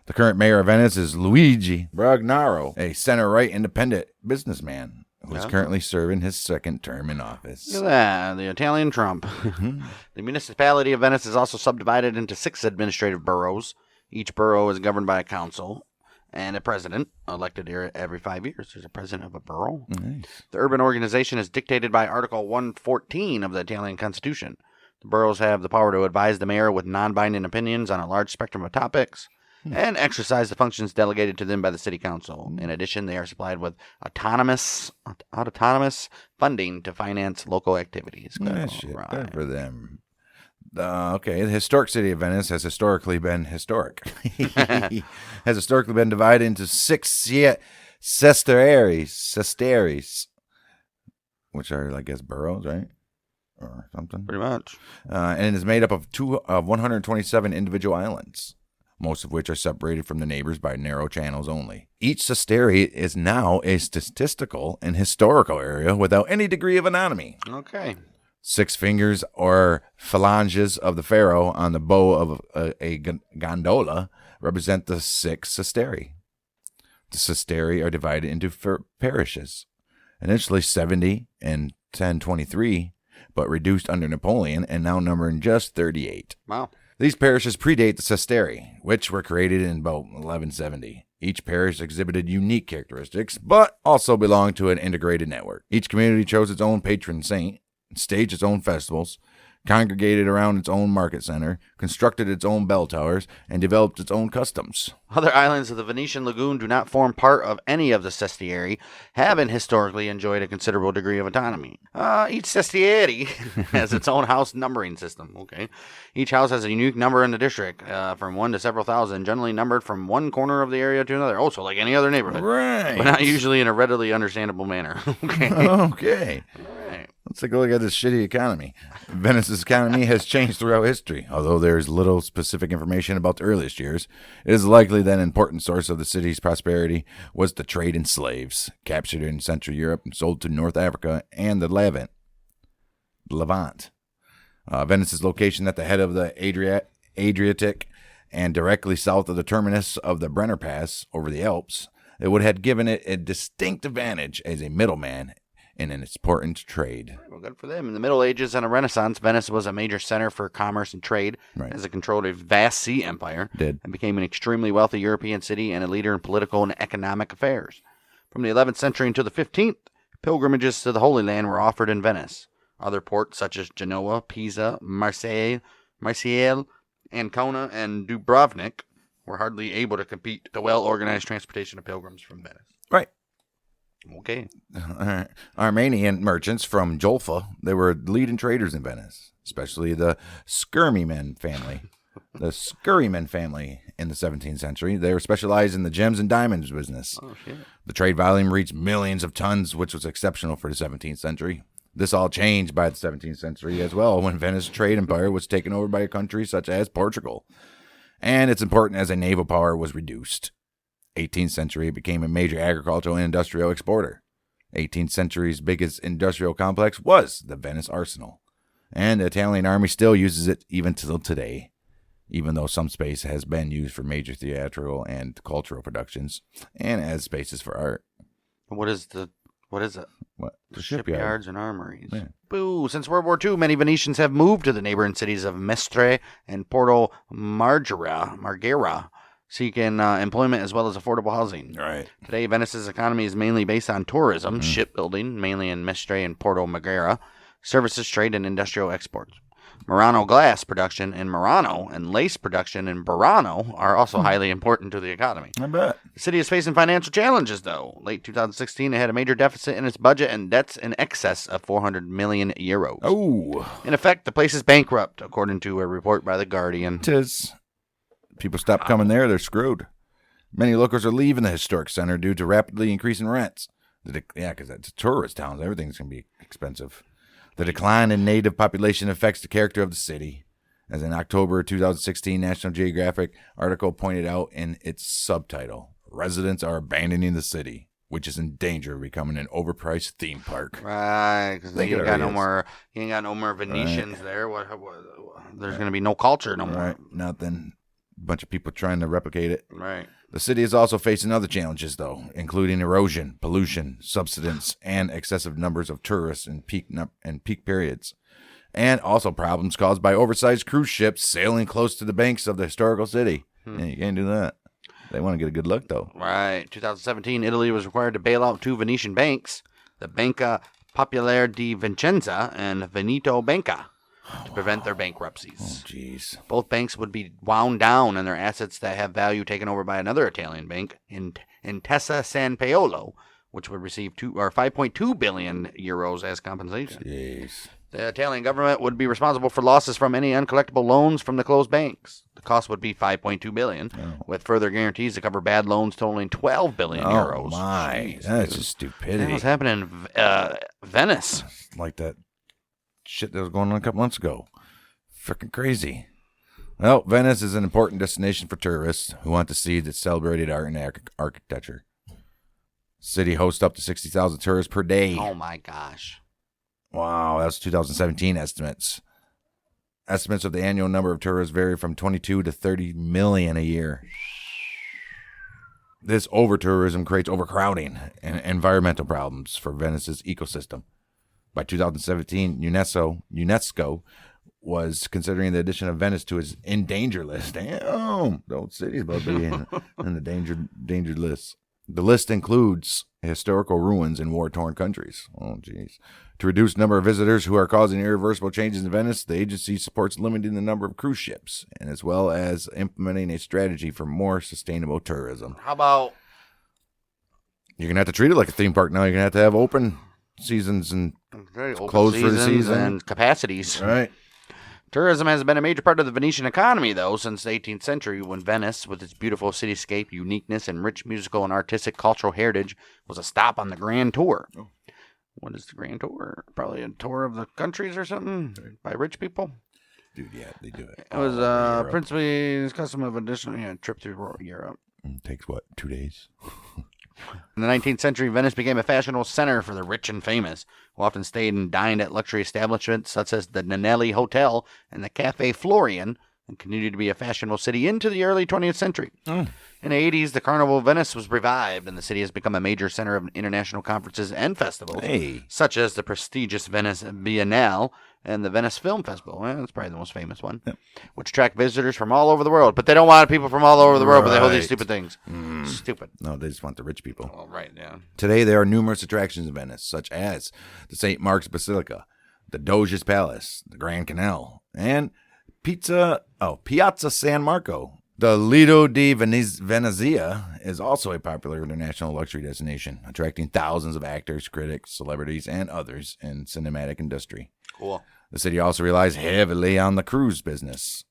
The current mayor of Venice is Luigi Bragnaro, a center-right independent businessman who is currently serving his second term in office. Look at that, the Italian Trump. The municipality of Venice is also subdivided into 6 administrative boroughs. Each borough is governed by a council and a president, elected here every 5 years. There's a president of a borough. Nice. The urban organization is dictated by Article 114 of the Italian Constitution. The boroughs have the power to advise the mayor with non-binding opinions on a large spectrum of topics and exercise the functions delegated to them by the city council. In addition, they are supplied with autonomous funding to finance local activities. Good shit. Good for them. Okay, the historic city of Venice has historically been divided into 6 sesteries, which are, I guess, boroughs, right? Or something. Pretty much. And it is made up of 127 individual islands, most of which are separated from the neighbors by narrow channels only. Each sesteri is now a statistical and historical area without any degree of autonomy. Okay. 6 fingers or phalanges of the pharaoh on the bow of a gondola represent the 6 sesteri. The sesteri are divided into parishes, initially 70 and 1023, but reduced under Napoleon and now numbering just 38. Wow. These parishes predate the sesteri, which were created in about 1170. Each parish exhibited unique characteristics, but also belonged to an integrated network. Each community chose its own patron saint, staged its own festivals, congregated around its own market center, constructed its own bell towers, and developed its own customs. Other islands of the Venetian lagoon do not form part of any of the sestieri, having historically enjoyed a considerable degree of autonomy. Each sestieri has its own house numbering system. Okay, each house has a unique number in the district, from 1 to several thousand, generally numbered from one corner of the area to another. Also, like any other neighborhood, Right. but not usually in a readily understandable manner. Okay. Okay. Right. Let's take a look at this shitty economy. Venice's economy has changed throughout history. Although there is little specific information about the earliest years, it is likely that an important source of the city's prosperity was the trade in slaves, captured in Central Europe and sold to North Africa and the Levant. Venice's location at the head of the Adriatic and directly south of the terminus of the Brenner Pass over the Alps, it would have given it a distinct advantage as a middleman in an important trade. Well, good for them. In the Middle Ages and a Renaissance, Venice was a major center for commerce and trade, Right. as it controlled a vast sea empire, Did. and became an extremely wealthy European city and a leader in political and economic affairs. From the 11th century until the 15th, pilgrimages to the Holy Land were offered in Venice. Other ports such as Genoa, Pisa, Marseille, Ancona, and Dubrovnik were hardly able to compete with the well-organized transportation of pilgrims from Venice. Right. Okay. Armenian merchants from Jolfa, they were leading traders in Venice, especially the Skirrymen family. The Skirrymen family in the 17th century. They were specialized in the gems and diamonds business. Oh, shit. The trade volume reached millions of tons, which was exceptional for the 17th century. This all changed by the 17th century as well, when Venice's trade empire was taken over by a country such as Portugal, and its importance as a naval power was reduced. 18th century, it became a major agricultural and industrial exporter. 18th century's biggest industrial complex was the Venice Arsenal, and the Italian army still uses it even till today, even though some space has been used for major theatrical and cultural productions, and as spaces for art. What is it? What? The shipyards and armories. Yeah. Boo! Since World War II, many Venetians have moved to the neighboring cities of Mestre and Porto Marghera, seeking employment as well as affordable housing. Right. Today, Venice's economy is mainly based on tourism, shipbuilding, mainly in Mestre and Porto Marghera, services, trade, and industrial exports. Murano glass production in Murano and lace production in Burano are also highly important to the economy. I bet. The city is facing financial challenges, though. Late 2016, it had a major deficit in its budget and debts in excess of 400 million euros. Oh. In effect, the place is bankrupt, according to a report by The Guardian. Tis. People stop coming there, they're screwed. Many locals are leaving the historic center due to rapidly increasing rents. Because it's a tourist town, everything's going to be expensive. The decline in native population affects the character of the city. As an October 2016 National Geographic article pointed out in its subtitle, residents are abandoning the city, which is in danger of becoming an overpriced theme park. Right, because you ain't got no more Venetians there. There's going to be no culture no more. Right, nothing. A bunch of people trying to replicate it. Right. The city is also facing other challenges, though, including erosion, pollution, subsidence, and excessive numbers of tourists in peak periods. And also problems caused by oversized cruise ships sailing close to the banks of the historical city. Yeah, you can't do that. They want to get a good look, though. Right. 2017, Italy was required to bail out 2 Venetian banks, the Banca Popolare di Vicenza and Veneto Banca, to prevent their bankruptcies. Oh, jeez. Both banks would be wound down and their assets that have value taken over by another Italian bank, Intesa San Paolo, which would receive 5.2 billion euros as compensation. Jeez. The Italian government would be responsible for losses from any uncollectible loans from the closed banks. The cost would be 5.2 billion, with further guarantees to cover bad loans totaling 12 billion euros. Oh my, Jeez, that's dude. just stupidity. What's happening in Venice? Like that shit that was going on a couple months ago. Freaking crazy. Well, Venice is an important destination for tourists who want to see the celebrated art and architecture. City hosts up to 60,000 tourists per day. Oh my gosh. Wow, that's 2017 estimates. Estimates of the annual number of tourists vary from 22 to 30 million a year. This over-tourism creates overcrowding and environmental problems for Venice's ecosystem. By 2017, UNESCO was considering the addition of Venice to its endangered list. Damn, the old city's about to be in the endangered list. The list includes historical ruins in war-torn countries. Oh, jeez. To reduce the number of visitors who are causing irreversible changes in Venice, the agency supports limiting the number of cruise ships, and as well as implementing a strategy for more sustainable tourism. How about... You're going to have to treat it like a theme park now. You're going to have to have open seasons and closed for the season. And capacities. Right. Tourism has been a major part of the Venetian economy, though, since the 18th century, when Venice, with its beautiful cityscape, uniqueness, and rich musical and artistic cultural heritage, was a stop on the Grand Tour. Oh. What is the Grand Tour? Probably a tour of the countries or something by rich people? Dude, yeah, they do it. It was principally the custom of additional trip through Europe. It takes, 2 days? In the 19th century, Venice became a fashionable center for the rich and famous, who often stayed and dined at luxury establishments such as the Nanelli Hotel and the Café Florian, and continued to be a fashionable city into the early 20th century. In the 80s, the Carnival of Venice was revived, and the city has become a major center of international conferences and festivals, such as the prestigious Venice Biennale and the Venice Film Festival. Well, that's probably the most famous one, which attract visitors from all over the world. But they don't want people from all over the world, but they hold these stupid things. Stupid. No, they just want the rich people. Oh, right, yeah. Today, there are numerous attractions in Venice, such as the St. Mark's Basilica, the Doge's Palace, the Grand Canal, and Piazza San Marco. The Lido di Venezia is also a popular international luxury destination, attracting thousands of actors, critics, celebrities, and others in cinematic industry. Cool. The city also relies heavily on the cruise business.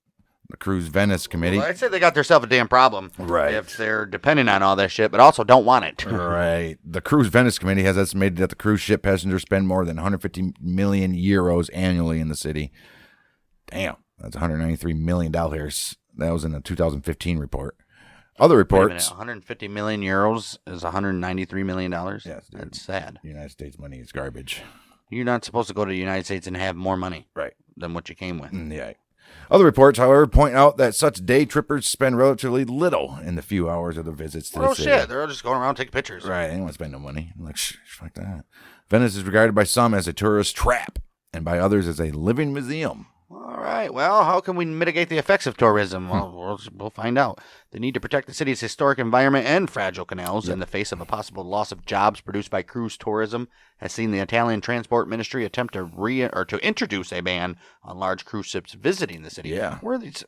The Cruise Venice Committee. Well, I'd say they got themselves a damn problem. Right. If they're depending on all that shit, but also don't want it. Right. The Cruise Venice Committee has estimated that the cruise ship passengers spend more than 150 million euros annually in the city. Damn. That's $193 million. That was in a 2015 report. Other reports. 150 million euros is $193 million. Yes, dude. That's sad. United States money is garbage. You're not supposed to go to the United States and have more money right than what you came with. Yeah. Other reports, however, point out that such day trippers spend relatively little in the few hours of the visits to the city. Oh, shit. They're all just going around taking pictures. Right. They don't want to spend no money. I'm like, fuck that. Venice is regarded by some as a tourist trap and by others as a living museum. All right. Well, how can we mitigate the effects of tourism? Well, we'll we'll find out. The need to protect the city's historic environment and fragile canals in the face of a possible loss of jobs produced by cruise tourism has seen the Italian Transport Ministry attempt to introduce a ban on large cruise ships visiting the city. Yeah. Where are these?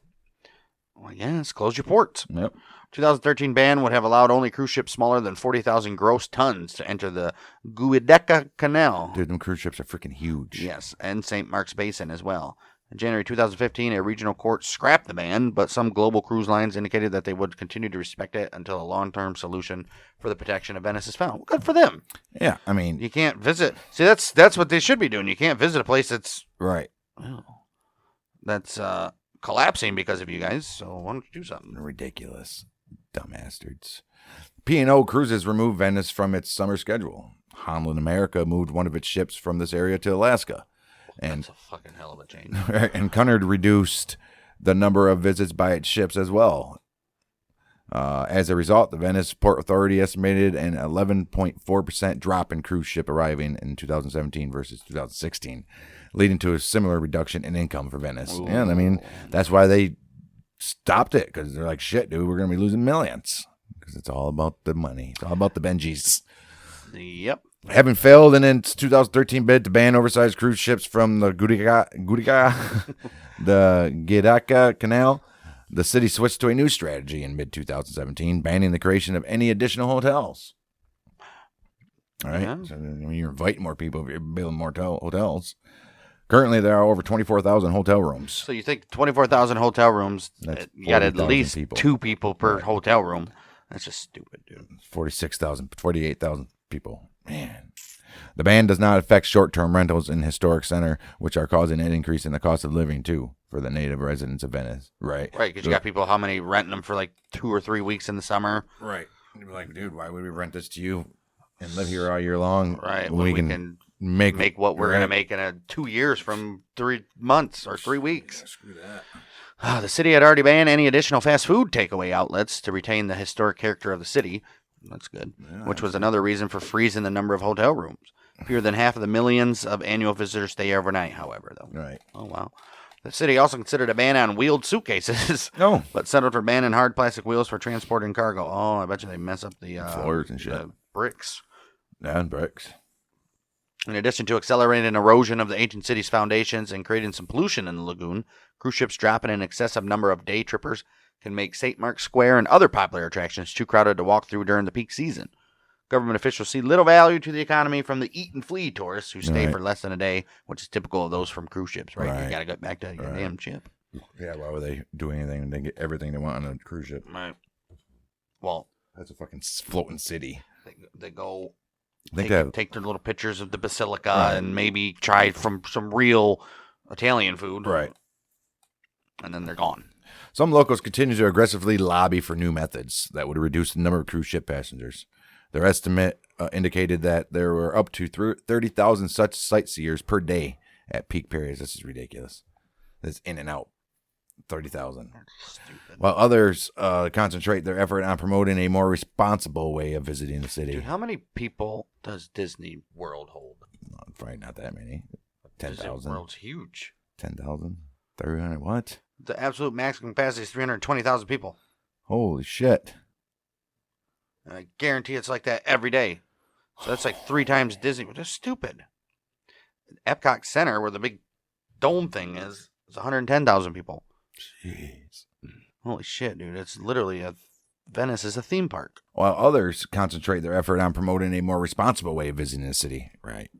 Well, yes, close your ports. Yep. 2013 ban would have allowed only cruise ships smaller than 40,000 gross tons to enter the Giudecca Canal. Dude, them cruise ships are freaking huge. Yes, and St. Mark's Basin as well. In January 2015, a regional court scrapped the ban, but some global cruise lines indicated that they would continue to respect it until a long-term solution for the protection of Venice is found. Good for them. Yeah, I mean, You can't visit. See, that's what they should be doing. You can't visit a place that's right. Collapsing because of you guys. So why don't you do something? Ridiculous. Dumb bastards. P&O Cruises removed Venice from its summer schedule. Holland America moved one of its ships from this area to Alaska. And That's a fucking hell of a change. and Cunard reduced the number of visits by its ships as well. As a result, the Venice Port Authority estimated an 11.4% drop in cruise ship arriving in 2017 versus 2016, leading to a similar reduction in income for Venice. Ooh. And I mean, that's why they stopped it, because they're like, shit, dude, we're going to be losing millions. Because it's all about the money. It's all about the Benjis. Yep. Having failed in its 2013 bid to ban oversized cruise ships from the Giudecca Canal, the city switched to a new strategy in mid-2017, banning the creation of any additional hotels. All right? Yeah. So, I mean, you're inviting more people if you're building more hotels. Currently, there are over 24,000 hotel rooms. So you think 24,000 hotel rooms, That's you got at 40,000 least people. 2 people per hotel room. That's just stupid, dude. 48,000 people. Man. The ban does not affect short-term rentals in historic center, which are causing an increase in the cost of living, too, for the native residents of Venice. Right. Right, because you got people, how many renting them for like 2 or 3 weeks in the summer? Right. You'd be like, dude, why would we rent this to you and live here all year long? Right, when we can make what we're going to right. make in 2 years from 3 months or 3 weeks. Screw that. The city had already banned any additional fast food takeaway outlets to retain the historic character of the city. That's good. Yeah, which was another reason for freezing the number of hotel rooms. Fewer than half of the millions of annual visitors stay overnight, however, though. Right. Oh, wow. The city also considered a ban on wheeled suitcases, No. but settled for banning hard plastic wheels for transporting cargo. Oh, I bet you they mess up the Floors and shit. the bricks. And bricks. In addition to accelerating erosion of the ancient city's foundations and creating some pollution in the lagoon, cruise ships dropping an excessive number of day trippers can make St. Mark's Square and other popular attractions too crowded to walk through during the peak season. Government officials see little value to the economy from the eat and flee tourists who stay Right. for less than a day, which is typical of those from cruise ships, right? Right. You got to get back to your Right. damn ship. Yeah, why would they do anything? They get everything they want on a cruise ship. Right. Well, That's a fucking floating city. they go I think that, take their little pictures of the basilica Right. and maybe try from some real Italian food. right. And then they're gone. Some locals continue to aggressively lobby for new methods that would reduce the number of cruise ship passengers. Their estimate indicated that there were up to 30,000 such sightseers per day at peak periods. This is ridiculous. This in and out. 30,000. Stupid. While others concentrate their effort on promoting a more responsible way of visiting the city. Dude, how many people does Disney World hold? Probably not that many. Disney 10,000. World's huge. 10,000? 300? What? The absolute maximum capacity is 320,000 people. Holy shit. And I guarantee it's like that every day. So that's like 3 times Disney. That's stupid. Epcot Center, where the big dome thing is 110,000 people. Jeez. Holy shit, dude. It's literally Venice is a theme park. While others concentrate their effort on promoting a more responsible way of visiting the city. Right.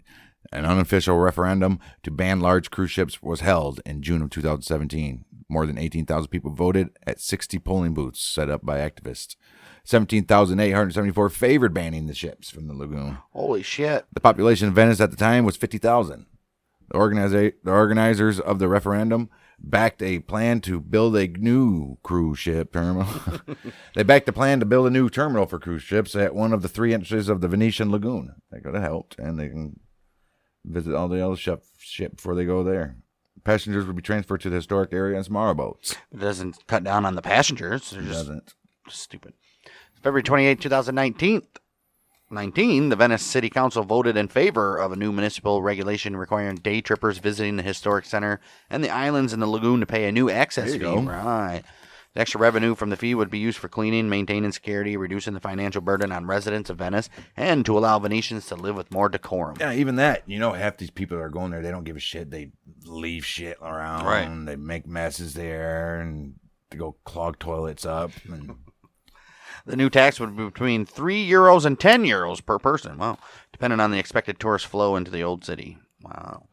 An unofficial referendum to ban large cruise ships was held in June of 2017. More than 18,000 people voted at 60 polling booths set up by activists. 17,874 favored banning the ships from the lagoon. Holy shit. The population of Venice at the time was 50,000. The organizers of the referendum backed a plan to build a new cruise ship terminal. They backed a plan to build a new terminal for cruise ships at one of the 3 entrances of the Venetian lagoon. That could have helped, and they can visit all the other ship before they go there. Passengers would be transferred to the historic area in smaller boats. It doesn't cut down on the passengers. They're It just doesn't. stupid. February 28, 2019, the Venice City Council voted in favor of a new municipal regulation requiring day trippers visiting the historic center and the islands in the lagoon to pay a new access There fee. you go. Right. The extra revenue from the fee would be used for cleaning, maintaining security, reducing the financial burden on residents of Venice, and to allow Venetians to live with more decorum. Yeah, even that. Half these people that are going there, they don't give a shit. They leave shit around. Right. They make messes there and to go clog toilets up. And The new tax would be between €3 and €10 per person. Wow. Depending on the expected tourist flow into the old city. Wow.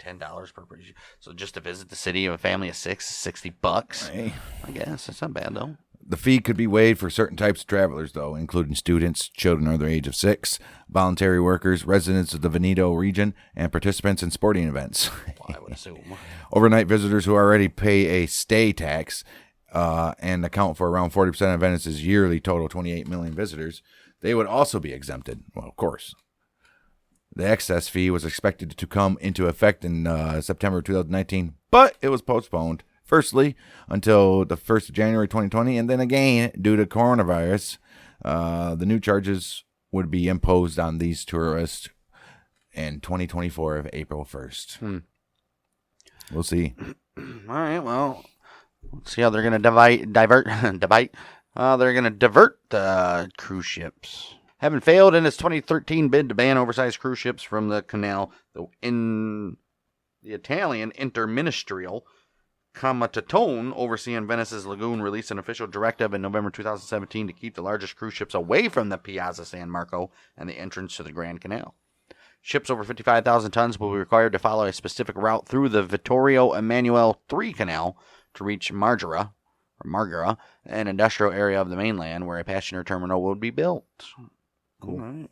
$10 per person. So just to visit the city of a family of 6 is $60. hey. I guess that's not bad though. The fee could be waived for certain types of travelers, though, including students, children under the age of 6, voluntary workers, residents of the Veneto region, and participants in sporting events. Well, I would assume. Overnight visitors who already pay a stay tax and account for around 40% of Venice's yearly total 28 million visitors, they would also be exempted. Well, of course. The excess fee was expected to come into effect in September 2019, but it was postponed. Firstly, until the 1st of January 2020, and then again, due to coronavirus, the new charges would be imposed on these tourists in 2024 of April 1st. We'll see. All right, well, let's see how they're going to divert the cruise ships. Having failed in its 2013 bid to ban oversized cruise ships from the canal, the Italian Interministerial Comitaton overseeing Venice's lagoon released an official directive in November 2017 to keep the largest cruise ships away from the Piazza San Marco and the entrance to the Grand Canal. Ships over 55,000 tons will be required to follow a specific route through the Vittorio Emanuele III Canal to reach Margara, an industrial area of the mainland where a passenger terminal would be built. Cool. All right.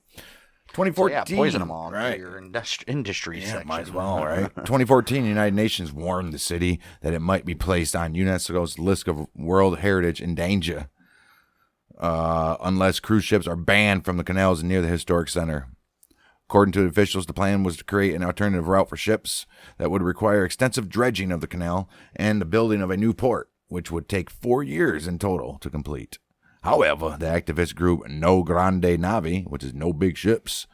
2014. So, poison them all right. to your industry section. Might as well, right? 2014, the United Nations warned the city that it might be placed on UNESCO's list of World Heritage in danger unless cruise ships are banned from the canals near the historic center. According to the officials, the plan was to create an alternative route for ships that would require extensive dredging of the canal and the building of a new port, which would take 4 years in total to complete. However, the activist group No Grande Navi, which is no big ships,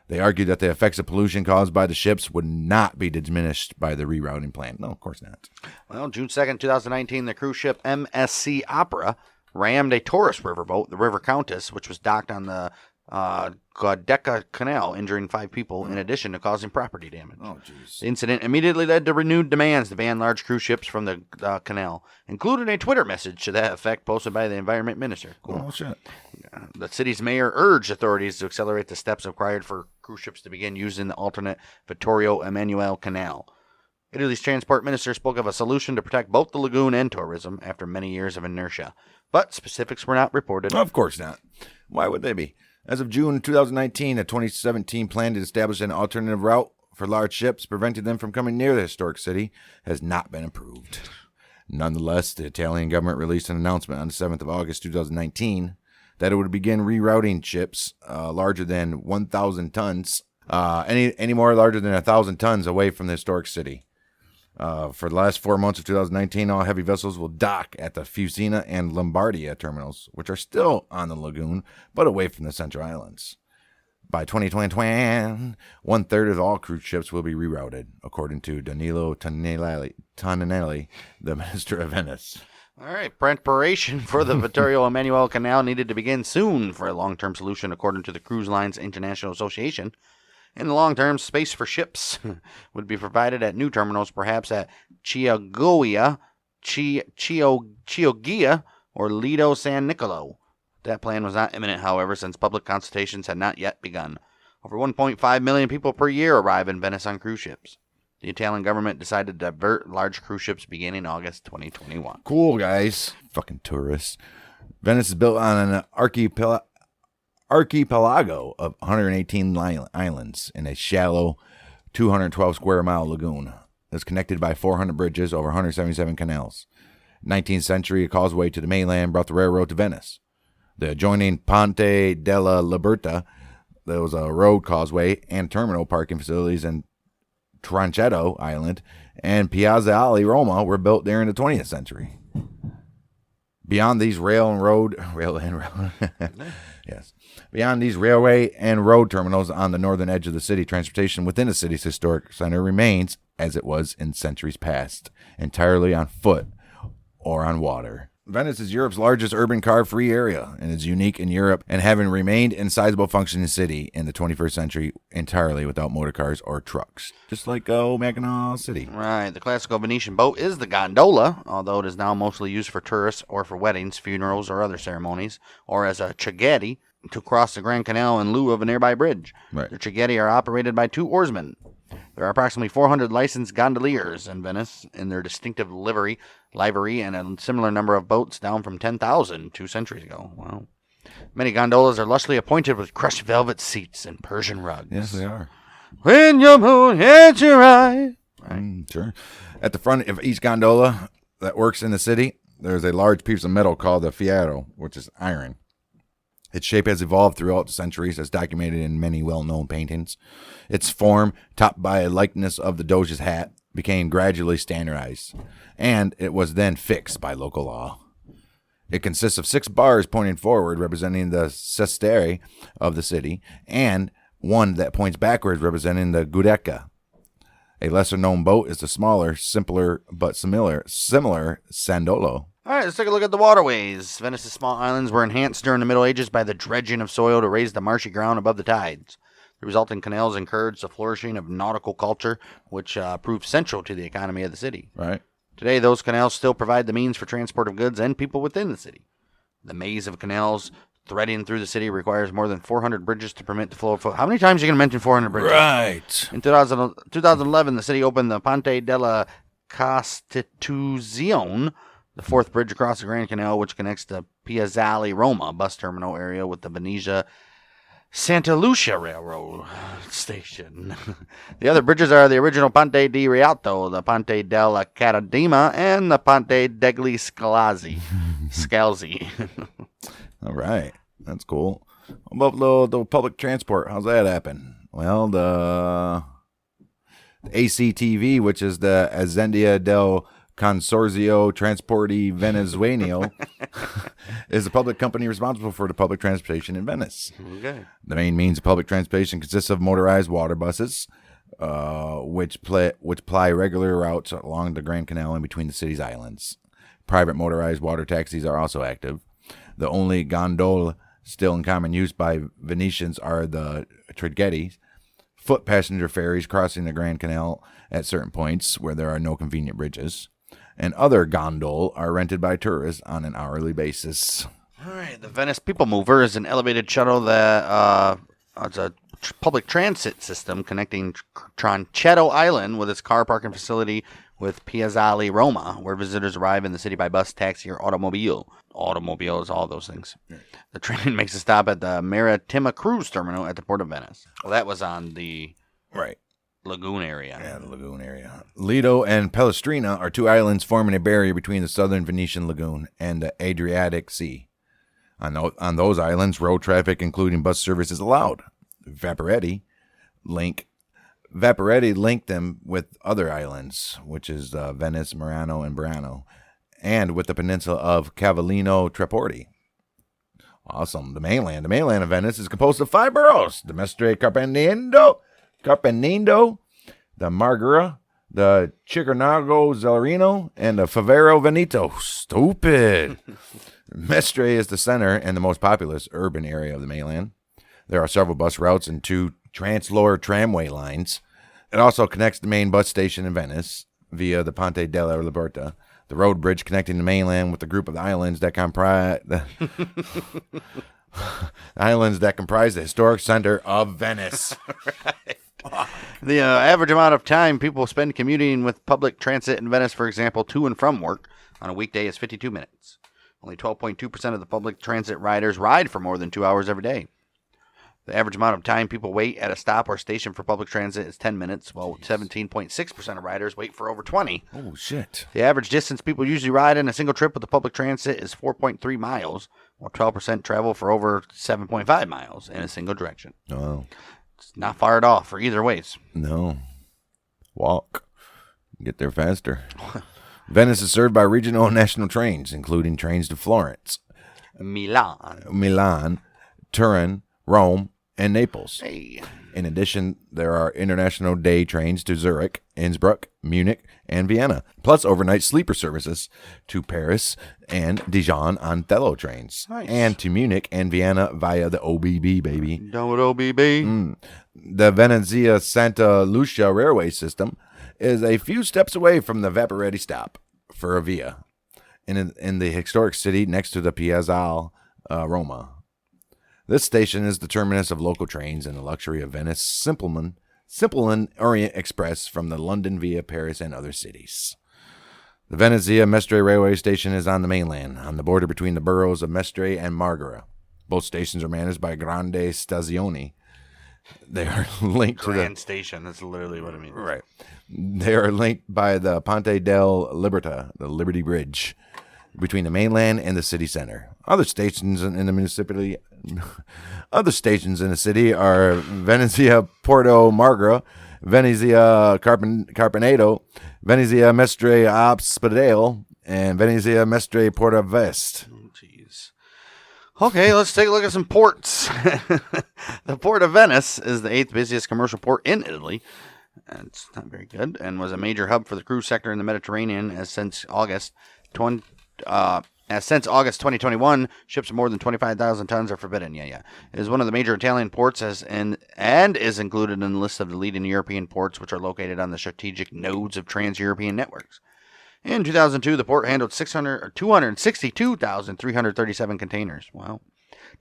they argued that the effects of pollution caused by the ships would not be diminished by the rerouting plan. No, of course not. Well, June 2nd, 2019, the cruise ship MSC Opera rammed a tourist riverboat, the River Countess, which was docked on the Giudecca Canal, injuring 5 people in addition to causing property damage. Oh, jeez. The incident immediately led to renewed demands to ban large cruise ships from the canal, including a Twitter message to that effect posted by the Environment Minister. Cool. Oh, shit. The city's mayor urged authorities to accelerate the steps required for cruise ships to begin using the alternate Vittorio Emanuele Canal. Italy's transport minister spoke of a solution to protect both the lagoon and tourism after many years of inertia, but specifics were not reported. Of course not. Why would they be? As of June 2019, a 2017 plan to establish an alternative route for large ships, preventing them from coming near the historic city, has not been approved. Nonetheless, the Italian government released an announcement on the 7th of August 2019 that it would begin rerouting ships larger than 1,000 tons, any more larger than 1,000 tons away from the historic city. For the last 4 months of 2019, all heavy vessels will dock at the Fusina and Lombardia terminals, which are still on the lagoon, but away from the Central Islands. By 2020, 1/3 of all cruise ships will be rerouted, according to Danilo Toninelli, the Minister of Venice. All right, preparation for the Vittorio Emanuele Canal needed to begin soon for a long-term solution, according to the Cruise Lines International Association. In the long term, space for ships would be provided at new terminals, perhaps at Chioggia, or Lido San Nicolo. That plan was not imminent, however, since public consultations had not yet begun. Over 1.5 million people per year arrive in Venice on cruise ships. The Italian government decided to divert large cruise ships beginning August 2021. Cool, guys. Fucking tourists. Venice is built on an archipelago of 118 islands in a shallow 212 square mile lagoon. It's connected by 400 bridges over 177 canals. 19th century, a causeway to the mainland brought the railroad to Venice. The adjoining Ponte della Liberta, there was a road causeway and terminal parking facilities in Tranchetto Island and Piazza Ali Roma were built during the 20th century. Beyond these yes. Beyond these railway and road terminals on the northern edge of the city, transportation within the city's historic center remains as it was in centuries past, entirely on foot or on water. Venice is Europe's largest urban car-free area and is unique in Europe and having remained in sizable functioning city in the 21st century entirely without motor cars or trucks. Just like Mackinac City. Right. The classical Venetian boat is the gondola, although it is now mostly used for tourists or for weddings, funerals, or other ceremonies, or as a traghetti to cross the Grand Canal in lieu of a nearby bridge. Right. The traghetti are operated by 2 oarsmen. There are approximately 400 licensed gondoliers in Venice in their distinctive livery, and a similar number of boats, down from 10,000 2 centuries ago. Wow. Many gondolas are lushly appointed with crushed velvet seats and Persian rugs. Yes, they are. When your moon hits your eye. Right. Sure. At the front of each gondola that works in the city, there's a large piece of metal called the fiero, which is iron. Its shape has evolved throughout the centuries, as documented in many well-known paintings. Its form, topped by a likeness of the Doge's hat, became gradually standardized, and it was then fixed by local law. It consists of 6 bars pointing forward, representing the sestiere of the city, and one that points backwards, representing the giudecca. A lesser-known boat is the smaller, simpler, but similar sandolo. All right, let's take a look at the waterways. Venice's small islands were enhanced during the Middle Ages by the dredging of soil to raise the marshy ground above the tides. The resulting canals encouraged the flourishing of nautical culture, which proved central to the economy of the city. Right. Today, those canals still provide the means for transport of goods and people within the city. The maze of canals threading through the city requires more than 400 bridges to permit the flow of foot. How many times are you going to mention 400 bridges? Right. In 2011, the city opened the Ponte della Costituzione, the 4th bridge across the Grand Canal, which connects the Piazzale Roma bus terminal area with the Venezia Santa Lucia Railroad Station. The other bridges are the original Ponte di Rialto, the Ponte della Catadima, and the Ponte degli Scalzi. All right. That's cool. How about the public transport? How's that happen? Well, the ACTV, which is the Azienda del Consorzio Trasporti Venezuelano, is a public company responsible for the public transportation in Venice. Okay. The main means of public transportation consists of motorized water buses, which ply regular routes along the Grand Canal and between the city's islands. Private motorized water taxis are also active. The only gondola still in common use by Venetians are the traghettis, foot passenger ferries crossing the Grand Canal at certain points where there are no convenient bridges, and other gondole are rented by tourists on an hourly basis. All right, the Venice People Mover is an elevated shuttle that it's a public transit system connecting Tronchetto Island with its car parking facility with Piazzale Roma, where visitors arrive in the city by bus, taxi, or automobile. Automobile is all those things. The train makes a stop at the Maritima Cruise Terminal at the Port of Venice. Well, that was on the Right. lagoon area. Yeah, the lagoon area. Lido and Pellestrina are 2 islands forming a barrier between the southern Venetian lagoon and the Adriatic Sea. On those islands, road traffic, including bus service, is allowed. Vaporetti linked them with other islands, which is Venice, Murano, and Burano, and with the peninsula of Cavallino Treporti. Awesome. The mainland of Venice is composed of 5 boroughs: the Mestre Carpenendo, the Margara, the Chicarnago Zellerino, and the Favero Veneto. Stupid. Mestre is the center and the most populous urban area of the mainland. There are several bus routes and 2 Translohr tramway lines. It also connects the main bus station in Venice via the Ponte della Liberta, the road bridge connecting the mainland with the group of islands that comprise the historic center of Venice. Right. The average amount of time people spend commuting with public transit in Venice, for example, to and from work on a weekday is 52 minutes. Only 12.2% of the public transit riders ride for more than 2 hours every day. The average amount of time people wait at a stop or station for public transit is 10 minutes, while 17.6% of riders wait for over 20. Oh, shit. The average distance people usually ride in a single trip with the public transit is 4.3 miles, while 12% travel for over 7.5 miles in a single direction. Oh. It's not far at all for either ways. No. Walk. Get there faster. Venice is served by regional and national trains, including trains to Florence, Milan, Turin, Rome, and Naples. Hey. In addition, there are international day trains to Zurich, Innsbruck, Munich, and Vienna, plus overnight sleeper services to Paris and Dijon on Thello trains, Nice. and to Munich and Vienna via the OBB, baby. Done with OBB. The Venezia Santa Lucia railway system is a few steps away from the Vaporetti stop for a via in the historic city next to the Piazzale Roma. This station is the terminus of local trains in the luxury of Venice, Simpleman Orient Express from the London via Paris and other cities. The Venezia Mestre railway station is on the mainland, on the border between the boroughs of Mestre and Margara. Both stations are managed by Grande Stazioni. They are linked to the Grand Station. That's literally what it means. right. They are linked by the Ponte del Libertà, the Liberty Bridge, between the mainland and the city center. Other stations in the municipality, other stations in the city are Venezia Porto Marghera, Venezia Carpenedo, Venezia Mestre Ospedale, and Venezia Mestre Porta Vest. Oh, jeez. Okay, let's take a look at some ports. The Port of Venice is the 8th busiest commercial port in Italy. It's not very good, and was a major hub for the cruise sector in the Mediterranean as since August 2021, ships of more than 25,000 tons are forbidden. It is one of the major Italian ports and is included in the list of the leading European ports, which are located on the strategic nodes of trans-European networks. In 2002, the port handled 262,337 containers. Wow.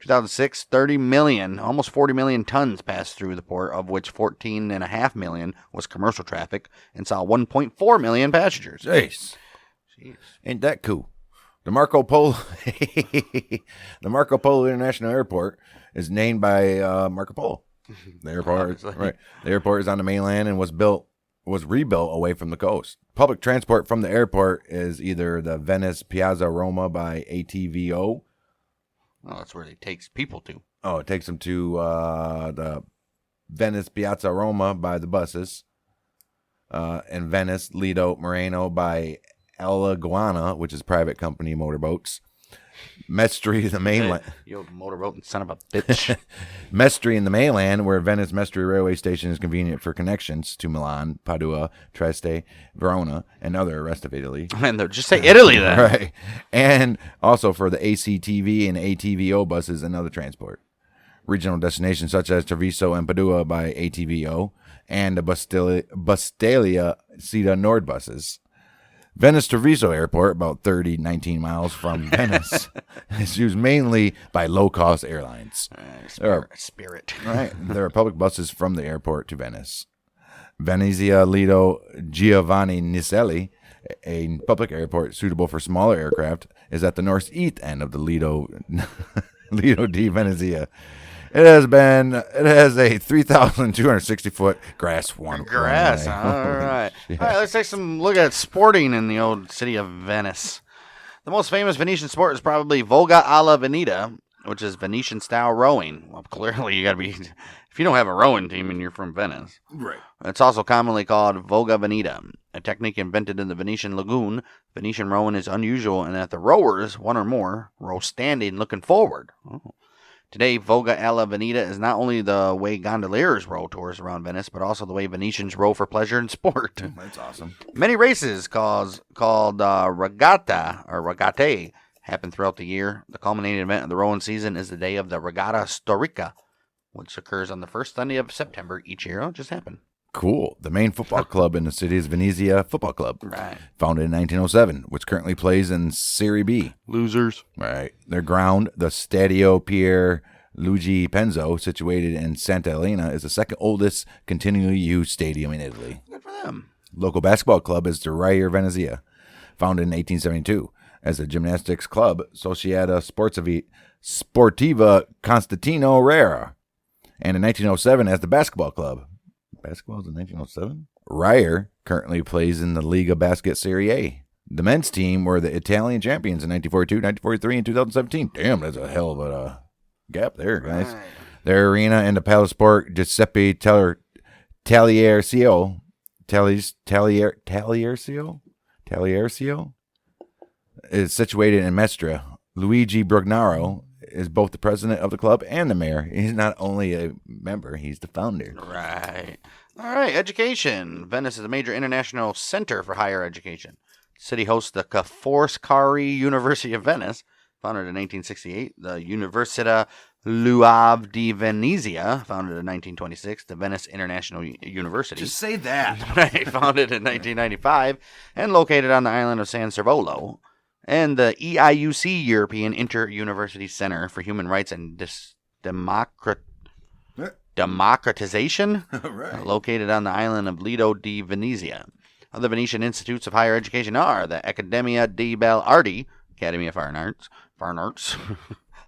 2006, 30 million, almost 40 million tons passed through the port, of which 14.5 million was commercial traffic, and saw 1.4 million passengers. Jeez. Ain't that cool? The Marco Polo International Airport is named by Marco Polo. The airport, right? The airport is on the mainland and was rebuilt away from the coast. Public transport from the airport is either the Venice Piazza Roma by ATVO. Oh, that's where it takes people to. Oh, it takes them to the Venice Piazza Roma by the buses. And Venice Lido Moreno by Alaguana, which is private company motorboats. Mestre, the mainland. You motorboat son of a bitch. Mestre in the mainland, where Venice Mestre railway station is convenient for connections to Milan, Padua, Trieste, Verona, and other rest of Italy. And just say Italy then. Right. And also for the ACTV and ATVO buses and other transport. Regional destinations such as Treviso and Padua by ATVO and the Busteglia Sida Nord buses. Venice Treviso Airport, about 19 miles from Venice, is used mainly by low-cost airlines. Spirit. Right. There are public buses from the airport to Venice. Venezia Lido Giovanni Nicelli, a public airport suitable for smaller aircraft, is at the northeast end of the Lido di Venezia. It has a 3,260 foot grass runway. All right. All right, let's take some look at sporting in the old city of Venice. The most famous Venetian sport is probably Voga alla Veneta, which is Venetian style rowing. Well, clearly you got to be, if you don't have a rowing team and you're from Venice. Right. It's also commonly called Voga Veneta, a technique invented in the Venetian lagoon. Venetian rowing is unusual in that the rowers, one or more, row standing looking forward. Oh. Today, Voga alla Veneta is not only the way gondoliers row tours around Venice, but also the way Venetians row for pleasure and sport. That's awesome. Many races called regatta or regate happen throughout the year. The culminating event of the rowing season is the day of the Regatta Storica, which occurs on the first Sunday of September each year. It just happened. Cool. The main football club in the city is Venezia Football Club, Right. founded in 1907, which currently plays in Serie B. Losers. Right. Their ground, the Stadio Pier Luigi Penzo, situated in Santa Elena, is the second oldest continually used stadium in Italy. Good for them. Local basketball club is the Reyer Venezia, founded in 1872. As a gymnastics club, Società Sportiva Constantino Rera. And in 1907 as the basketball club. Basketball is in 1907? Reyer currently plays in the Liga Basket Serie A. The men's team were the Italian champions in 1942, 1943, and 2017. Damn, that's a hell of a gap there, guys. Right. Their arena in the Palasport Giuseppe Taliercio is situated in Mestre. Luigi Brugnaro is both the president of the club and the mayor. He's not only a member, he's the founder. Right. All right, education. Venice is a major international center for higher education. The city hosts the Ca' Foscari University of Venice, founded in 1868. The Università Luave di Venezia, founded in 1926. The Venice International University. Just say that. Right, founded in 1995 and located on the island of San Servolo. And the EIUC, European Inter-University Center for Human Rights and Democratization, Right. located on the island of Lido di Venezia. Other Venetian institutes of higher education are the Accademia di Belle Arti, Academy of Fine Arts,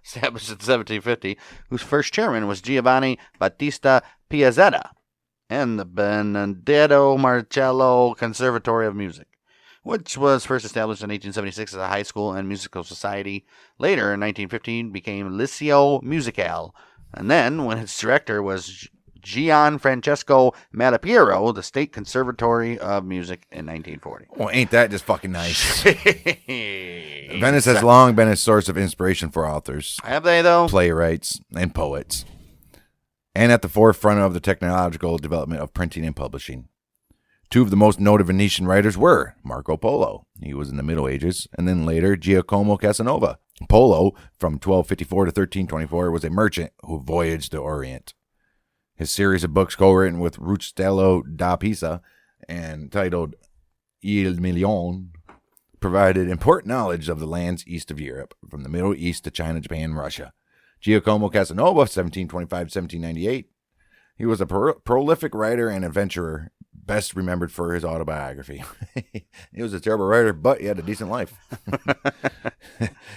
established in 1750, whose first chairman was Giovanni Battista Piazzetta, and the Benedetto Marcello Conservatory of Music, which was first established in 1876 as a high school and musical society. Later, in 1915, became Liceo Musicale, and then, when its director was Gian Francesco Malipiero, the State Conservatory of Music in 1940. Well, ain't that just fucking nice? Venice has long been a source of inspiration for authors, Have they, though? playwrights, and poets, and at the forefront of the technological development of printing and publishing. Two of the most noted Venetian writers were Marco Polo. He was in the Middle Ages, and then later Giacomo Casanova. Polo, from 1254 to 1324, was a merchant who voyaged the Orient. His series of books, co-written with Rustello da Pisa and titled Il Milione, provided important knowledge of the lands east of Europe, from the Middle East to China, Japan, and Russia. Giacomo Casanova, 1725-1798. He was a prolific writer and adventurer, best remembered for his autobiography. He was a terrible writer, but he had a decent life.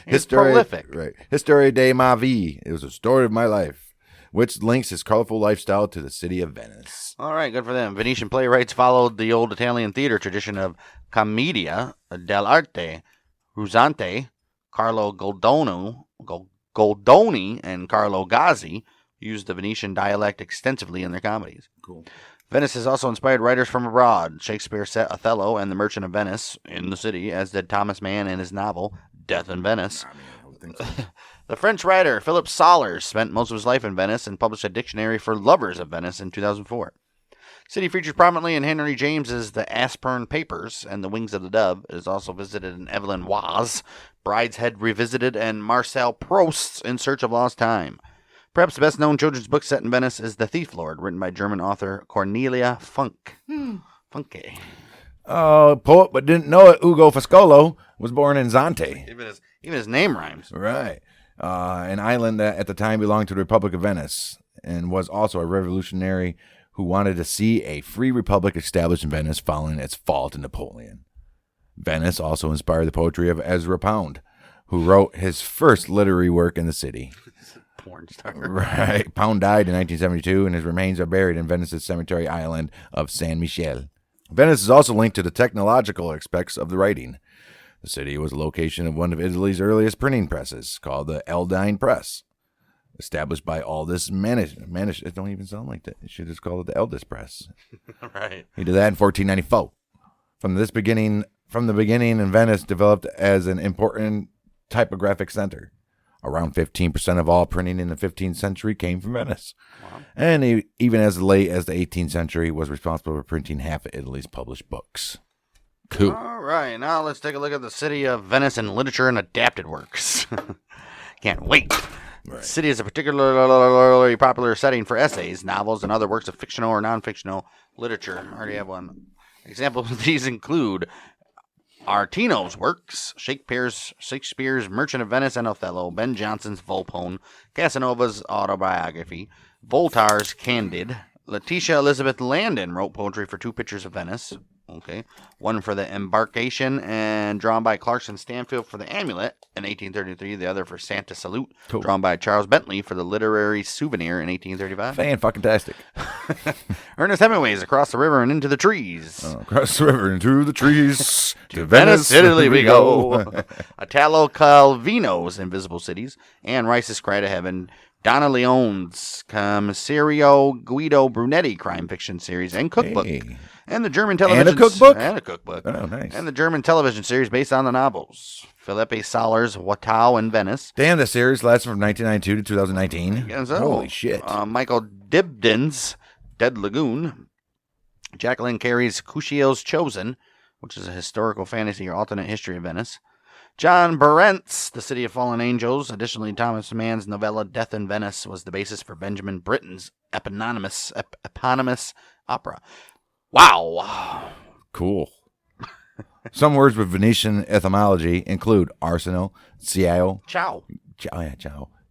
He's prolific. Right. Histoire de ma vie. It was a story of my life, which links his colorful lifestyle to the city of Venice. All right, good for them. Venetian playwrights followed the old Italian theater tradition of commedia dell'arte. Ruzzante, Carlo Goldoni, and Carlo Gazzi used the Venetian dialect extensively in their comedies. Cool. Venice has also inspired writers from abroad. Shakespeare set Othello and the Merchant of Venice in the city, as did Thomas Mann in his novel, Death in Venice. I would think so. The French writer Philip Sollers spent most of his life in Venice and published a dictionary for lovers of Venice in 2004. The city features prominently in Henry James's The Aspern Papers and The Wings of the Dove. It is also visited in Evelyn Waugh's Brideshead Revisited and Marcel Prost's In Search of Lost Time. Perhaps the best-known children's book set in Venice is The Thief Lord, written by German author Cornelia Funke. Funke. Poet but didn't know it, Ugo Foscolo was born in Zante. Even his name rhymes. Right. An island that at the time belonged to the Republic of Venice, and was also a revolutionary who wanted to see a free republic established in Venice following its fall to Napoleon. Venice also inspired the poetry of Ezra Pound, who wrote his first literary work in the city. Porn star. Right. Pound died in 1972, and his remains are buried in Venice's cemetery island of San Michele. Venice is also linked to the technological aspects of the writing. The city was the location of one of Italy's earliest printing presses, called the Aldine Press, established by Aldus Manus. It don't even sound like that. It should just call it the Eldest Press. Right. He did that in 1494. From the beginning, in Venice developed as an important typographic center. Around 15% of all printing in the 15th century came from Venice. Wow. And even as late as the 18th century, was responsible for printing half of Italy's published books. Cool. All right, now let's take a look at the city of Venice in literature and adapted works. Can't wait. Right. The city is a particularly popular setting for essays, novels, and other works of fictional or non-fictional literature. I already have one. Examples of these include Artino's works, Shakespeare's Merchant of Venice and Othello, Ben Jonson's Volpone, Casanova's autobiography, Voltaire's Candide. Letitia Elizabeth Landon wrote poetry for 2 pictures of Venice. Okay. One for The Embarkation and drawn by Clarkson Stanfield for The Amulet in 1833. The other for Santa Salute, cool, drawn by Charles Bentley for The Literary Souvenir in 1835. Fan-fucking-tastic. Ernest Hemingway's Across the River and Into the Trees. Across the river and into the trees. To Venice, Italy we go. Italo Calvino's Invisible Cities and Rice's Cry to Heaven Donna Leone's Commissario Guido Brunetti crime fiction series and cookbook. Hey. And the German television... And a cookbook? And a cookbook. Oh, nice. And the German television series based on the novels. Felipe Saler's Watau in Venice. Damn, the series lasted from 1992 to 2019. And so, Holy shit. Michael Dibdin's Dead Lagoon. Jacqueline Carey's Cushiel's Chosen, which is a historical fantasy or alternate history of Venice. John Berent's The City of Fallen Angels. Additionally, Thomas Mann's novella Death in Venice was the basis for Benjamin Britten's eponymous opera. Wow. Cool. Some words with Venetian etymology include arsenal, ciao, Ciao.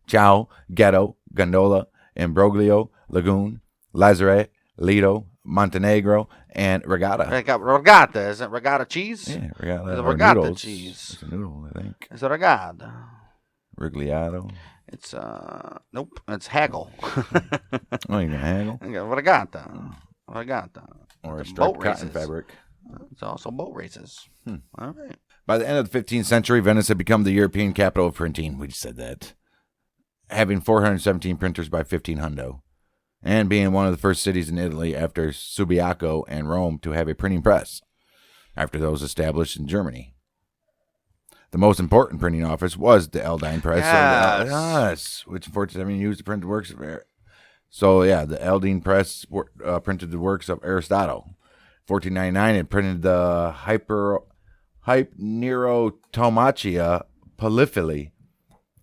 ciao, ghetto, gondola, imbroglio, lagoon, lazare, lido, Montenegro, and regatta. Regatta. Is it regatta cheese? Yeah, regatta. It's a or regatta noodles. cheese. It's a noodle, I think. It's a regatta. Rigliato. It's, nope, it's haggle. Oh, you're going to haggle? Regatta. Or a Boat striped cotton races. fabric. It's also boat races. All right. By the end of the 15th century, Venice had become the European capital of printing. We just said that. Having 417 printers by 1500. And being one of the first cities in Italy after Subiaco and Rome to have a printing press, after those established in Germany. The most important printing office was the Aldine Press. Yes. Which in 1470 used to print the works of So, yeah, the Aldine Press printed the works of Aristotle. 1499, it printed the Hypnerotomachia Polyphily,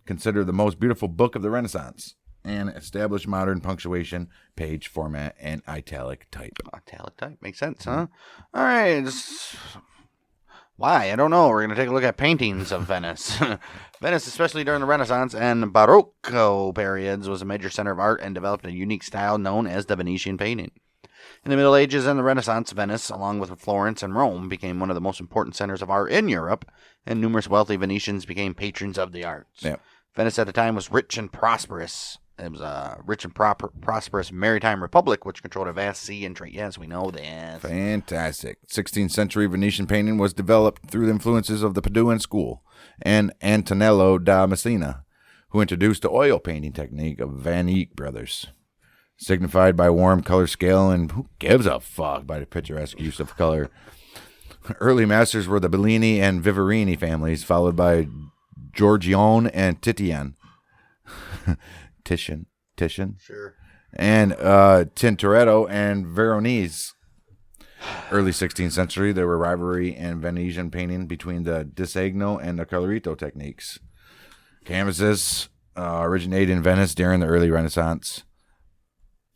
considered the most beautiful book of the Renaissance, and established modern punctuation, page format, and italic type. Italic type. Makes sense, huh? All right. Why? I don't know. We're going to take a look at paintings of Venice. Venice, especially during the Renaissance and Baroque periods, was a major center of art and developed a unique style known as the Venetian painting. In the Middle Ages and the Renaissance, Venice, along with Florence and Rome, became one of the most important centers of art in Europe, and numerous wealthy Venetians became patrons of the arts. Yep. Venice at the time was rich and prosperous. It was a rich and prosperous maritime republic, which controlled a vast sea and trade. Yes, we know that. Fantastic. 16th century Venetian painting was developed through the influences of the Paduan school and Antonello da Messina, who introduced the oil painting technique of Van Eyck brothers, signified by warm color scale and who gives a fuck by the picturesque use of color. Early masters were the Bellini and Vivarini families, followed by Giorgione and Titian. Titian. Sure. And Tintoretto and Veronese. Early 16th century, there were rivalry in Venetian painting between the Disegno and the Colorito techniques. Canvases originated in Venice during the early Renaissance.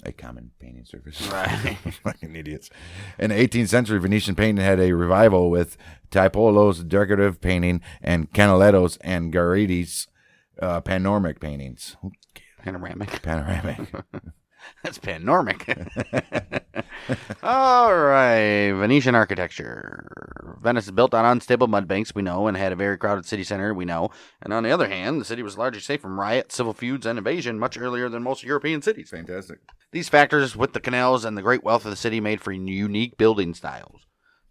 A common painting surface. Right. Fucking idiots. In the 18th century, Venetian painting had a revival with Tiepolo's decorative painting and Canaletto's and Garetti's panoramic paintings. Panoramic. That's panoramic. All right. Venetian architecture. Venice is built on unstable mud banks, we know, and had a very crowded city center, we know. And on the other hand, the city was largely safe from riot, civil feuds, and invasion much earlier than most European cities. Fantastic. These factors, with the canals and the great wealth of the city, made for unique building styles.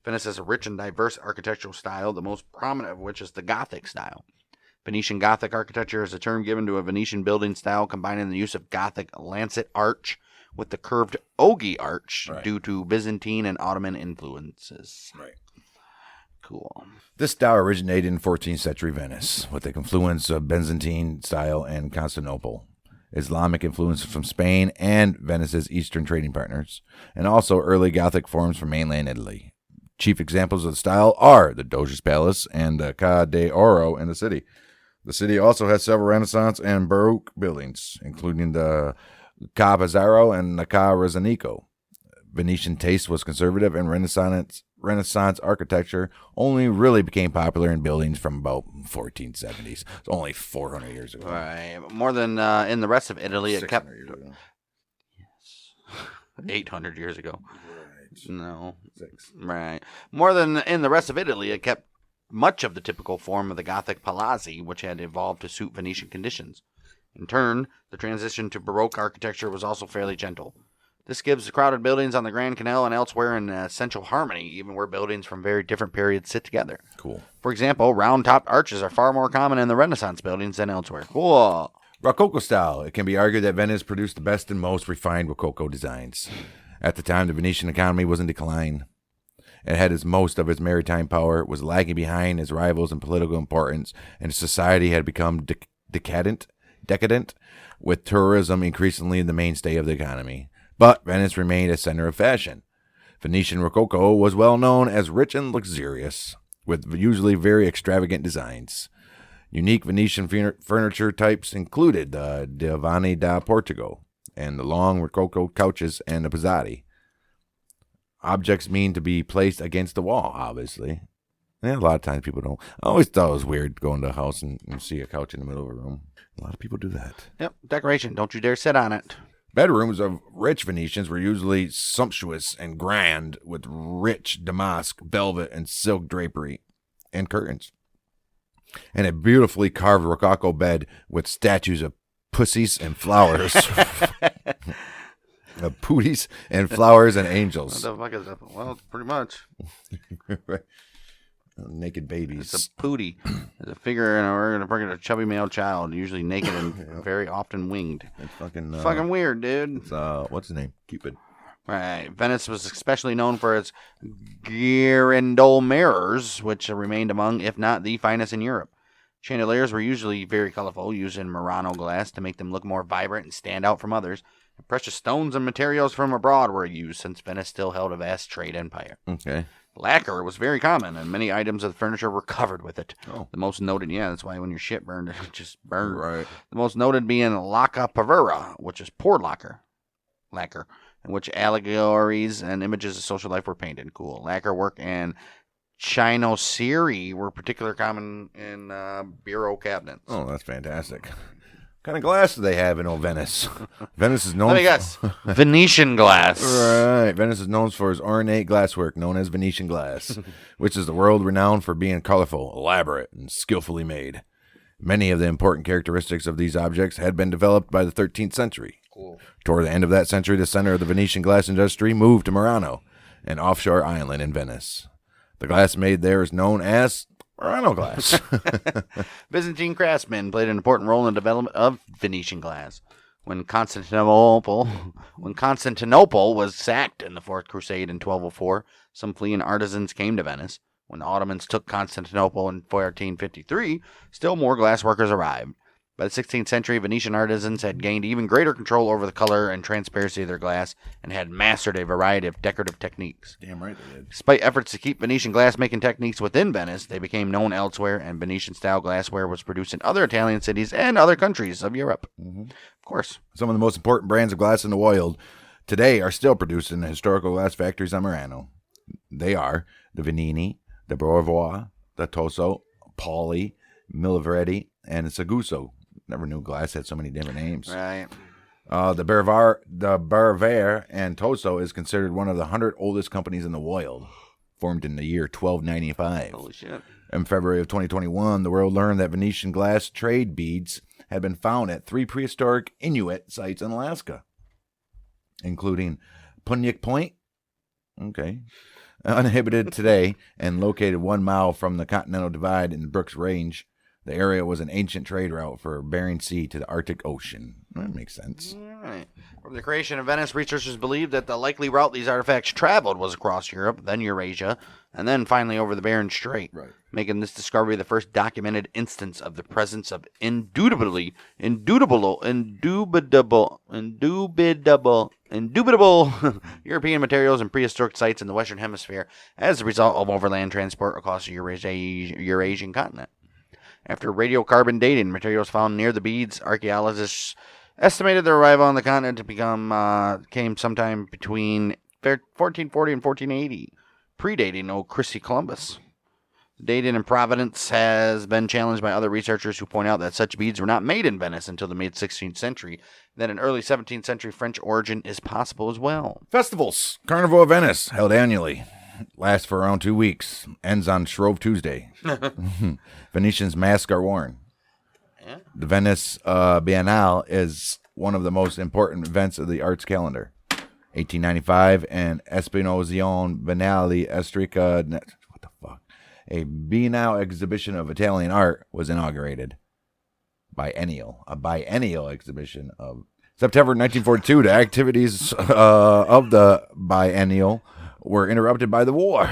Venice has a rich and diverse architectural style, the most prominent of which is the Gothic style. Venetian Gothic architecture is a term given to a Venetian building style combining the use of Gothic lancet arch with the curved ogee arch due to Byzantine and Ottoman influences. Right. Cool. This style originated in 14th century Venice with the confluence of Byzantine style and Constantinople, Islamic influences from Spain and Venice's eastern trading partners, and also early Gothic forms from mainland Italy. Chief examples of the style are the Doge's Palace and the Ca de Oro in the city. The city also has several Renaissance and Baroque buildings, including the Ca Pizarro and the Ca Rezzonico. Venetian taste was conservative, and Renaissance architecture only really became popular in buildings from about 1470s. It's only 400 years ago. Right. More than in the rest of Italy, it kept... years ago. Yes. 800 years ago. Right. No. 6. Right. More than in the rest of Italy, it kept much of the typical form of the Gothic palazzi, which had evolved to suit Venetian conditions. In turn, the transition to Baroque architecture was also fairly gentle. This gives the crowded buildings on the Grand Canal and elsewhere an essential harmony, even where buildings from very different periods sit together. Cool. For example, round-topped arches are far more common in the Renaissance buildings than elsewhere. Cool. Rococo style. It can be argued that Venice produced the best and most refined Rococo designs. At the time, the Venetian economy was in decline. It had most of its maritime power, was lagging behind its rivals in political importance, and society had become decadent, with tourism increasingly the mainstay of the economy. But Venice remained a center of fashion. Venetian Rococo was well known as rich and luxurious, with usually very extravagant designs. Unique Venetian furniture types included the divani da Portugal and the long Rococo couches and the pizzati. Objects mean to be placed against the wall, obviously. Yeah, a lot of times people don't. I always thought it was weird going to a house and see a couch in the middle of a room. A lot of people do that. Yep, decoration. Don't you dare sit on it. Bedrooms of rich Venetians were usually sumptuous and grand, with rich damask, velvet, and silk drapery and curtains. And a beautifully carved Rococo bed with statues of pussies and flowers. Of pooties and flowers and angels. What the fuck is that? Well, pretty much. Right. Naked babies. It's a pootie. It's a figure in a chubby male child, usually naked and very often winged. It's fucking weird, dude. It's, what's his name? Cupid. Right. Venice was especially known for its girandole mirrors, which remained among, if not the finest in Europe. Chandeliers were usually very colorful, used in Murano glass to make them look more vibrant and stand out from others. Precious stones and materials from abroad were used, since Venice still held a vast trade empire. Okay. Lacquer was very common, and many items of the furniture were covered with it. Oh. The most noted, that's why when your shit burned, it just burned. Right. The most noted being lacca pavera, which is poured lacquer, in which allegories and images of social life were painted. Cool. Lacquer work and chinoiserie were particularly common in bureau cabinets. Oh, that's fantastic. What kind of glass do they have in old Venice? Venice is known. Let me guess. Venetian glass. Right. Venice is known for its ornate glasswork, known as Venetian glass, which is the world renowned for being colorful, elaborate, and skillfully made. Many of the important characteristics of these objects had been developed by the 13th century. Cool. Toward the end of that century, the center of the Venetian glass industry moved to Murano, an offshore island in Venice. The glass made there is known as Murano glass. Byzantine craftsmen played an important role in the development of Venetian glass. When Constantinople was sacked in the Fourth Crusade in 1204, some fleeing artisans came to Venice. When the Ottomans took Constantinople in 1453, still more glass workers arrived. By the 16th century, Venetian artisans had gained even greater control over the color and transparency of their glass and had mastered a variety of decorative techniques. Damn right they did. Despite efforts to keep Venetian glass-making techniques within Venice, they became known elsewhere, and Venetian-style glassware was produced in other Italian cities and other countries of Europe. Mm-hmm. Of course. Some of the most important brands of glass in the world today are still produced in the historical glass factories on Murano. They are the Venini, the Beauvoir, the Toso, Pauli, Milaveretti, and Seguso. Never knew glass had so many different names. Right. The Beauvoir and Toso is considered one of the 100 oldest companies in the world, formed in the year 1295. Holy shit. In February of 2021, the world learned that Venetian glass trade beads had been found at 3 prehistoric Inuit sites in Alaska, including Punyak Point, uninhabited today, and located 1 mile from the Continental Divide in the Brooks Range. The area was an ancient trade route for Bering Sea to the Arctic Ocean. That makes sense. All right. From the creation of Venice, researchers believed that the likely route these artifacts traveled was across Europe, then Eurasia, and then finally over the Bering Strait, right, making this discovery the first documented instance of the presence of indubitable European materials in prehistoric sites in the Western Hemisphere as a result of overland transport across the Eurasian continent. After radiocarbon dating materials found near the beads, archaeologists estimated their arrival on the continent to came sometime between 1440 and 1480, predating Christy Columbus. Dating in Providence has been challenged by other researchers who point out that such beads were not made in Venice until the mid-16th century, that an early 17th century French origin is possible as well. Festivals. Carnival of Venice, held annually. Lasts for around 2 weeks. Ends on Shrove Tuesday. Venetians' masks are worn. Yeah. The Venice Biennale is one of the most important events of the arts calendar. 1895, and Esposizione Biennale Estrica, what the fuck? A Biennale exhibition of Italian art was inaugurated. A biennial exhibition of September 1942. The activities of the biennial were interrupted by the war.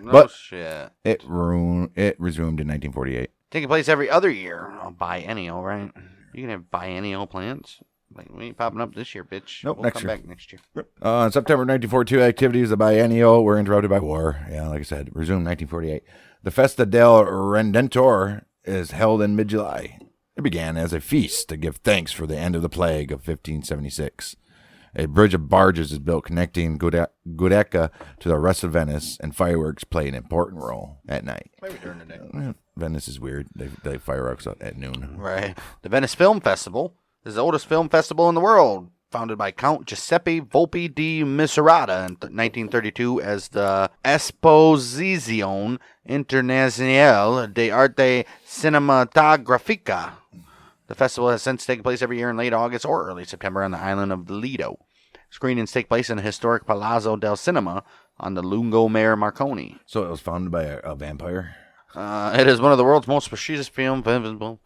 No But shit. It resumed in 1948. Taking place every other year. Oh, biennial, right? You can have biennial plans. Like, we ain't popping up this year, bitch. Nope, we'll next come year. back next year. In September 1942, activities of the biennial were interrupted by war. Yeah, like I said, resumed 1948. The Festa del Redentor is held in mid-July. It began as a feast to give thanks for the end of the plague of 1576. A bridge of barges is built connecting Giudecca to the rest of Venice, and fireworks play an important role at night. Maybe during the day. Venice is weird. They fireworks at noon. Right. The Venice Film Festival is the oldest film festival in the world, founded by Count Giuseppe Volpi di Misurata in 1932 as the Esposizione Internazionale de Arte Cinematografica. The festival has since taken place every year in late August or early September on the island of Lido. Screenings take place in the historic Palazzo del Cinema on the Lungomare Marconi. So it was founded by a vampire? It is one of the world's most prestigious film festivals.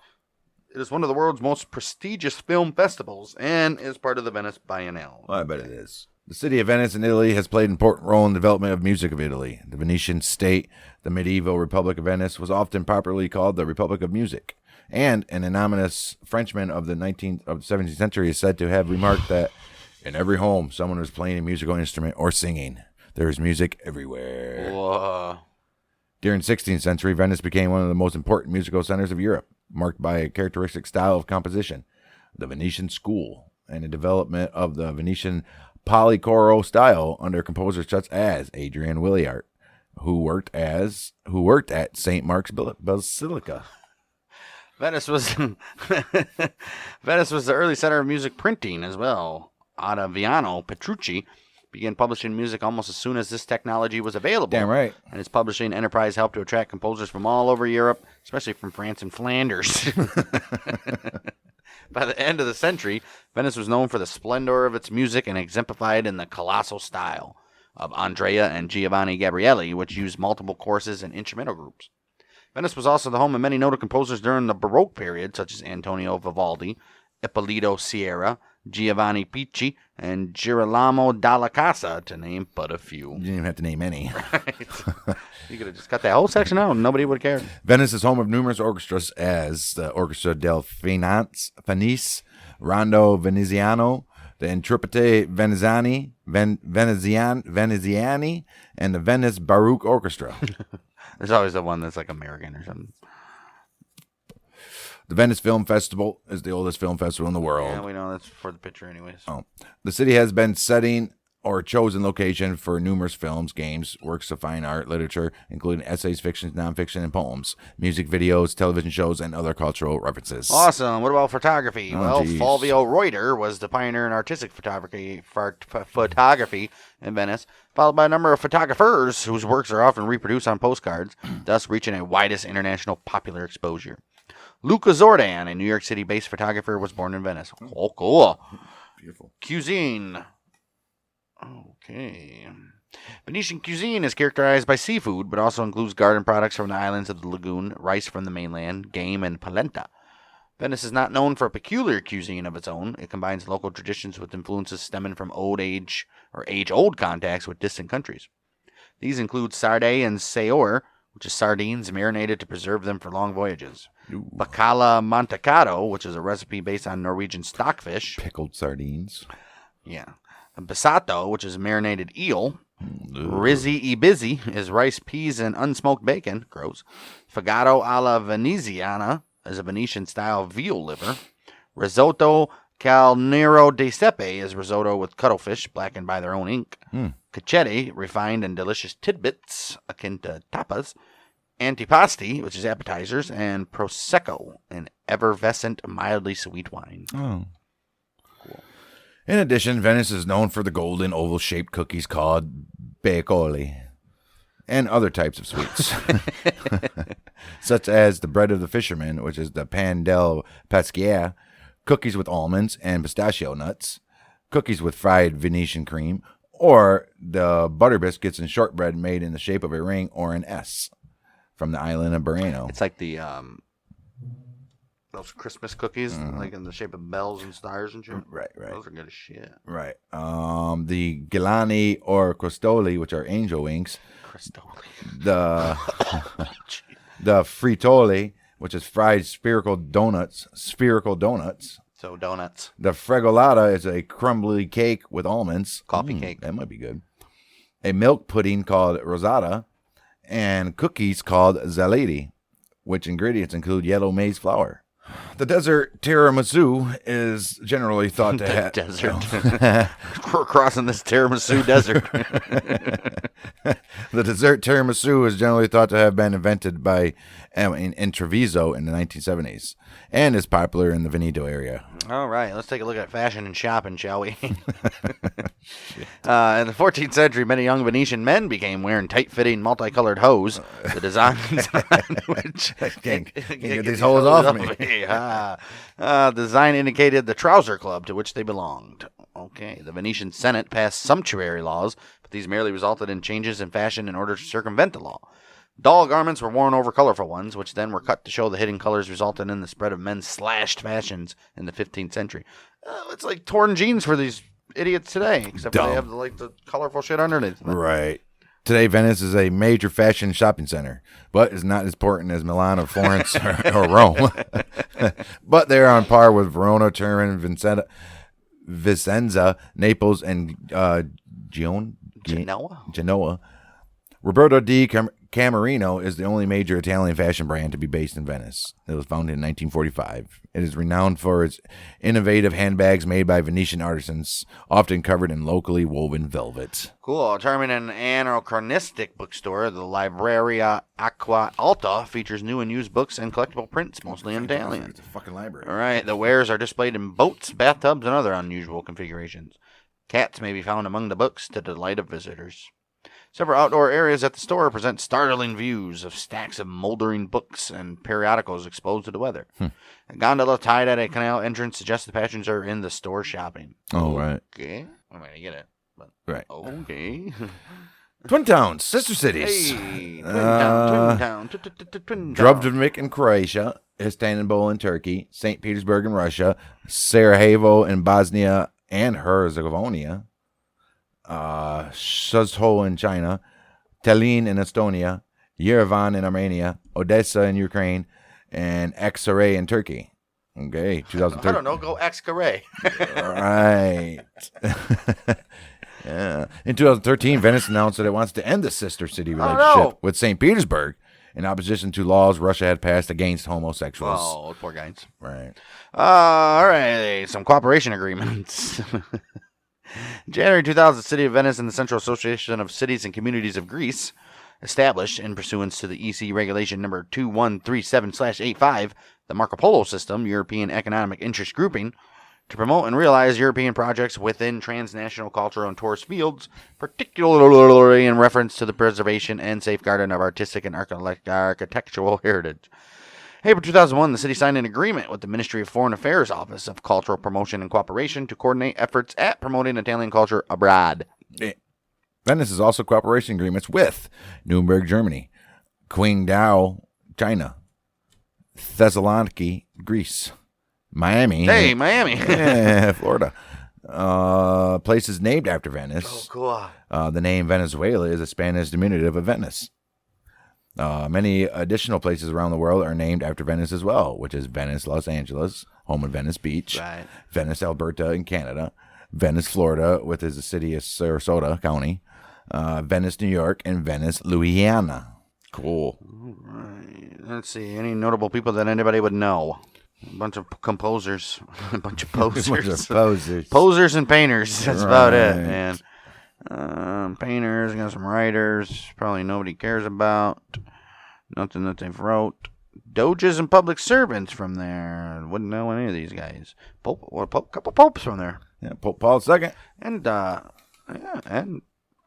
It is one of the world's most prestigious film festivals and is part of the Venice Biennale. Well, I bet it is. The city of Venice in Italy has played an important role in the development of music of Italy. The Venetian state, the medieval Republic of Venice, was often popularly called the Republic of Music. And an anonymous Frenchman of the 17th century is said to have remarked that in every home, someone was playing a musical instrument or singing. There is music everywhere. Whoa. During the 16th century, Venice became one of the most important musical centers of Europe, marked by a characteristic style of composition, the Venetian school, and the development of the Venetian polychoro style under composers such as Adrian Williart, who worked at St. Mark's Basilica. Venice was the early center of music printing as well. Ottaviano Petrucci began publishing music almost as soon as this technology was available. Damn right. And his publishing enterprise helped to attract composers from all over Europe, especially from France and Flanders. By the end of the century, Venice was known for the splendor of its music and exemplified in the colossal style of Andrea and Giovanni Gabrieli, which used multiple choruses and instrumental groups. Venice was also the home of many noted composers during the Baroque period, such as Antonio Vivaldi, Ippolito Sierra, Giovanni Picci, and Girolamo dalla Casa, to name but a few. You didn't even have to name any. You could have just cut that whole section out and nobody would have cared. Venice is home of numerous orchestras as the Orchestra del Fenice, Rondo Veneziano, the Interpreti Veneziani, and the Venice Baroque Orchestra. There's always the one that's like American or something. The Venice Film Festival is the oldest film festival in the world. Yeah, we know that's for the picture anyways. Oh. The city has been setting or chosen location for numerous films, games, works of fine art, literature, including essays, fiction, nonfiction, and poems, music videos, television shows, and other cultural references. Awesome. What about photography? Oh, well, geez. Fulvio Reuter was the pioneer in artistic photography in Venice, followed by a number of photographers whose works are often reproduced on postcards, thus reaching a widest international popular exposure. Luca Zordan, a New York City-based photographer, was born in Venice. Oh, cool. Beautiful. Cuisine. Okay. Venetian cuisine is characterized by seafood, but also includes garden products from the islands of the lagoon, rice from the mainland, game, and polenta. Venice is not known for a peculiar cuisine of its own. It combines local traditions with influences stemming from age-old contacts with distant countries. These include sarde and saor, which is sardines marinated to preserve them for long voyages. Ooh. Bacala mantecato, which is a recipe based on Norwegian stockfish. Pickled sardines. Yeah. Basato, which is marinated eel. Ooh. Rizzi e busy is rice, peas, and unsmoked bacon. Gross. Fegato alla veneziana is a Venetian-style veal liver. Risotto calnero di sepe is risotto with cuttlefish blackened by their own ink. Cacchetti, refined and delicious tidbits akin to tapas. Antipasti, which is appetizers. And Prosecco, an effervescent, mildly sweet wine. Oh. In addition, Venice is known for the golden oval-shaped cookies called becoli and other types of sweets, such as the bread of the fishermen, which is the pan del peschier, cookies with almonds and pistachio nuts, cookies with fried Venetian cream, or the butter biscuits and shortbread made in the shape of a ring or an S from the island of Burano. It's like the Those Christmas cookies, like in the shape of bells and stars and shit. Right. Those are good as shit. Right. The Galani or Crostoli, which are angel wings. Crostoli. The the Fritoli, which is fried spherical donuts. So donuts. The Fregolata is a crumbly cake with almonds. Coffee cake. That might be good. A milk pudding called Rosata. And cookies called Zaledi, which ingredients include yellow maize flour. The desert tiramisu is generally thought to have... Desert. We're crossing this tiramisu desert. The dessert tiramisu is generally thought to have been invented by in Treviso in the 1970s and is popular in the Veneto area. All right, let's take a look at fashion and shopping, shall we? In the 14th century, many young Venetian men became wearing tight-fitting, multicolored hose. The designs on which Can't get these holes off me. Design indicated the trouser club to which they belonged. Okay, the Venetian Senate passed sumptuary laws, but these merely resulted in changes in fashion in order to circumvent the law. Dull garments were worn over colorful ones, which then were cut to show the hidden colors, resulting in the spread of men's slashed fashions in the 15th century. It's like torn jeans for these idiots today, except for they have the colorful shit underneath. Right. Today, Venice is a major fashion shopping center, but is not as important as Milan or Florence or Rome. But they are on par with Verona, Turin, Vicenza, Naples, and Genoa. Roberto di Camerino is the only major Italian fashion brand to be based in Venice. It was founded in 1945. It is renowned for its innovative handbags made by Venetian artisans, often covered in locally woven velvet. Cool. Charming and anachronistic bookstore, the Libreria Acqua Alta features new and used books and collectible prints, mostly in Italian. It's a fucking library. All right. The wares are displayed in boats, bathtubs, and other unusual configurations. Cats may be found among the books to the delight of visitors. Several outdoor areas at the store present startling views of stacks of moldering books and periodicals exposed to the weather. A gondola tied at a canal entrance suggests the passengers are in the store shopping. Oh, right. Okay. I'm going to get it. But right. Okay. Twin towns, sister cities. Hey, Twin Town. Dubrovnik in Croatia, Istanbul in Turkey, St. Petersburg in Russia, Sarajevo in Bosnia and Herzegovina, Shuzhou in China, Tallinn in Estonia, Yerevan in Armenia, Odessa in Ukraine, and Aksaray in Turkey. Okay, 2013. I don't know. Go Aksaray. Right. Yeah. In 2013, Venice announced that it wants to end the sister city relationship with St. Petersburg in opposition to laws Russia had passed against homosexuals. Oh, poor guys. Right. All right. Some cooperation agreements. January 2000, the City of Venice and the Central Association of Cities and Communities of Greece established, in pursuance to the EC Regulation number 2137/85, the Marco Polo System, European Economic Interest Grouping, to promote and realize European projects within transnational cultural and tourist fields, particularly in reference to the preservation and safeguarding of artistic and architectural heritage. April 2001, the city signed an agreement with the Ministry of Foreign Affairs Office of Cultural Promotion and Cooperation to coordinate efforts at promoting Italian culture abroad. Venice has also cooperation agreements with Nuremberg, Germany, Qingdao, China, Thessaloniki, Greece, Miami. Hey, Miami. Florida. Places named after Venice. Oh, cool. The name Venezuela is a Spanish diminutive of Venice. Many additional places around the world are named after Venice as well, which is Venice, Los Angeles, home of Venice Beach, right. Venice, Alberta in Canada, Venice, Florida, which is the city of Sarasota County, Venice, New York, and Venice, Louisiana. Cool. All right. Let's see. Any notable people that anybody would know? A bunch of composers. A bunch of posers. Posers and painters. That's about it, man. Painters, got some writers, probably nobody cares about. Nothing that they've wrote. Doges and public servants from there. Wouldn't know any of these guys. Couple popes from there. Yeah, Pope Paul II. And and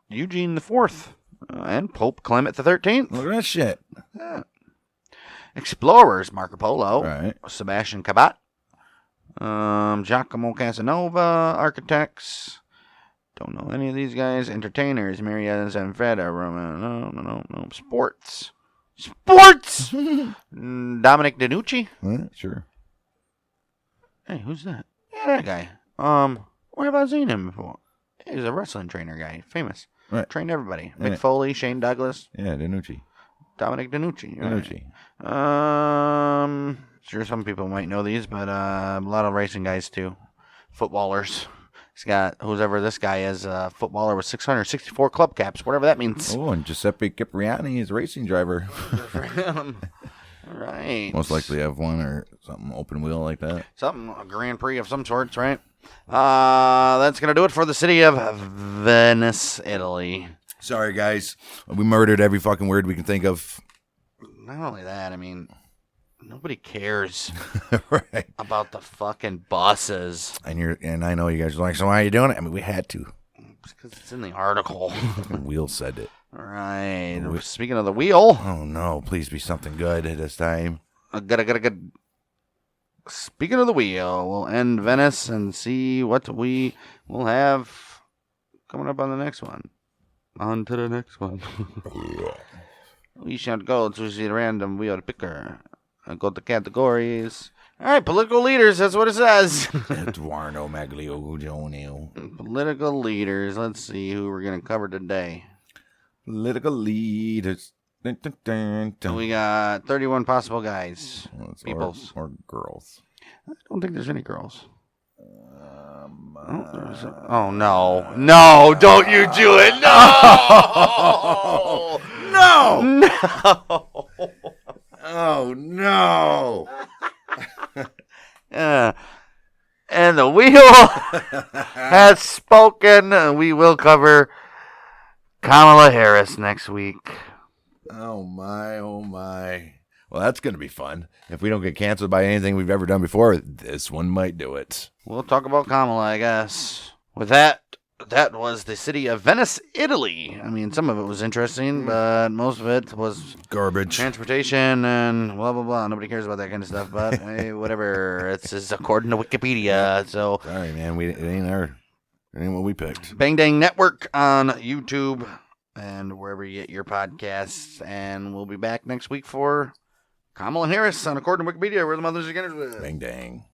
Eugene IV. And Pope Clement XIII. Look at that shit. Yeah. Explorers, Marco Polo. Right. Sebastian Cabot. Giacomo Casanova. Architects. Don't know any of these guys. Entertainers, Marietta Zanfetta, no. Sports. Dominic DiNucci. Sure. Hey, who's that? Yeah, that guy. Where have I seen him before? He's a wrestling trainer guy, famous. Right. Trained everybody. Right. Mick Foley, Shane Douglas, Yeah, Danucci. Dominic DeNucci. Danucci. Sure, some people might know these, but a lot of racing guys too. Footballers. He's got whoever this guy is, a footballer with 664 club caps, whatever that means. Oh, and Giuseppe Cipriani is a racing driver. All right. Most likely F1 or something open wheel like that. Something, a Grand Prix of some sorts, right? That's going to do it for the city of Venice, Italy. Sorry, guys. We murdered every fucking word we can think of. Not only that, I mean, nobody cares Right. about the fucking buses. And I know you guys are like, so why are you doing it? I mean, we had to. Because it's in the article. Wheel said it. All right. Speaking of the wheel. Oh, no. Please be something good this time. Good. Speaking of the wheel, we'll end Venice and see what we will have coming up on the next one. On to the next one. We shall go to the random wheel picker. Go to categories. All right, political leaders. That's what it says. Eduardo Maglio. Political leaders. Let's see who we're going to cover today. Political leaders. Dun, dun, dun, dun. We got 31 possible guys. Peoples. Or girls. I don't think there's any girls. Oh, no. No, don't you do it. No. No! No. Oh, no! And the wheel has spoken. We will cover Kamala Harris next week. Oh, my, oh, my. Well, that's going to be fun. If we don't get canceled by anything we've ever done before, this one might do it. We'll talk about Kamala, I guess. With that was the city of Venice, Italy. I mean, some of it was interesting, but most of it was Garbage. transportation and blah, blah, blah. Nobody cares about that kind of stuff, but hey, whatever. It's just according to Wikipedia. So, Sorry, man. It ain't what we picked. Bang Dang Network on YouTube and wherever you get your podcasts. And we'll be back next week for Kamala Harris on According to Wikipedia, where the mothers are going to Bang, dang.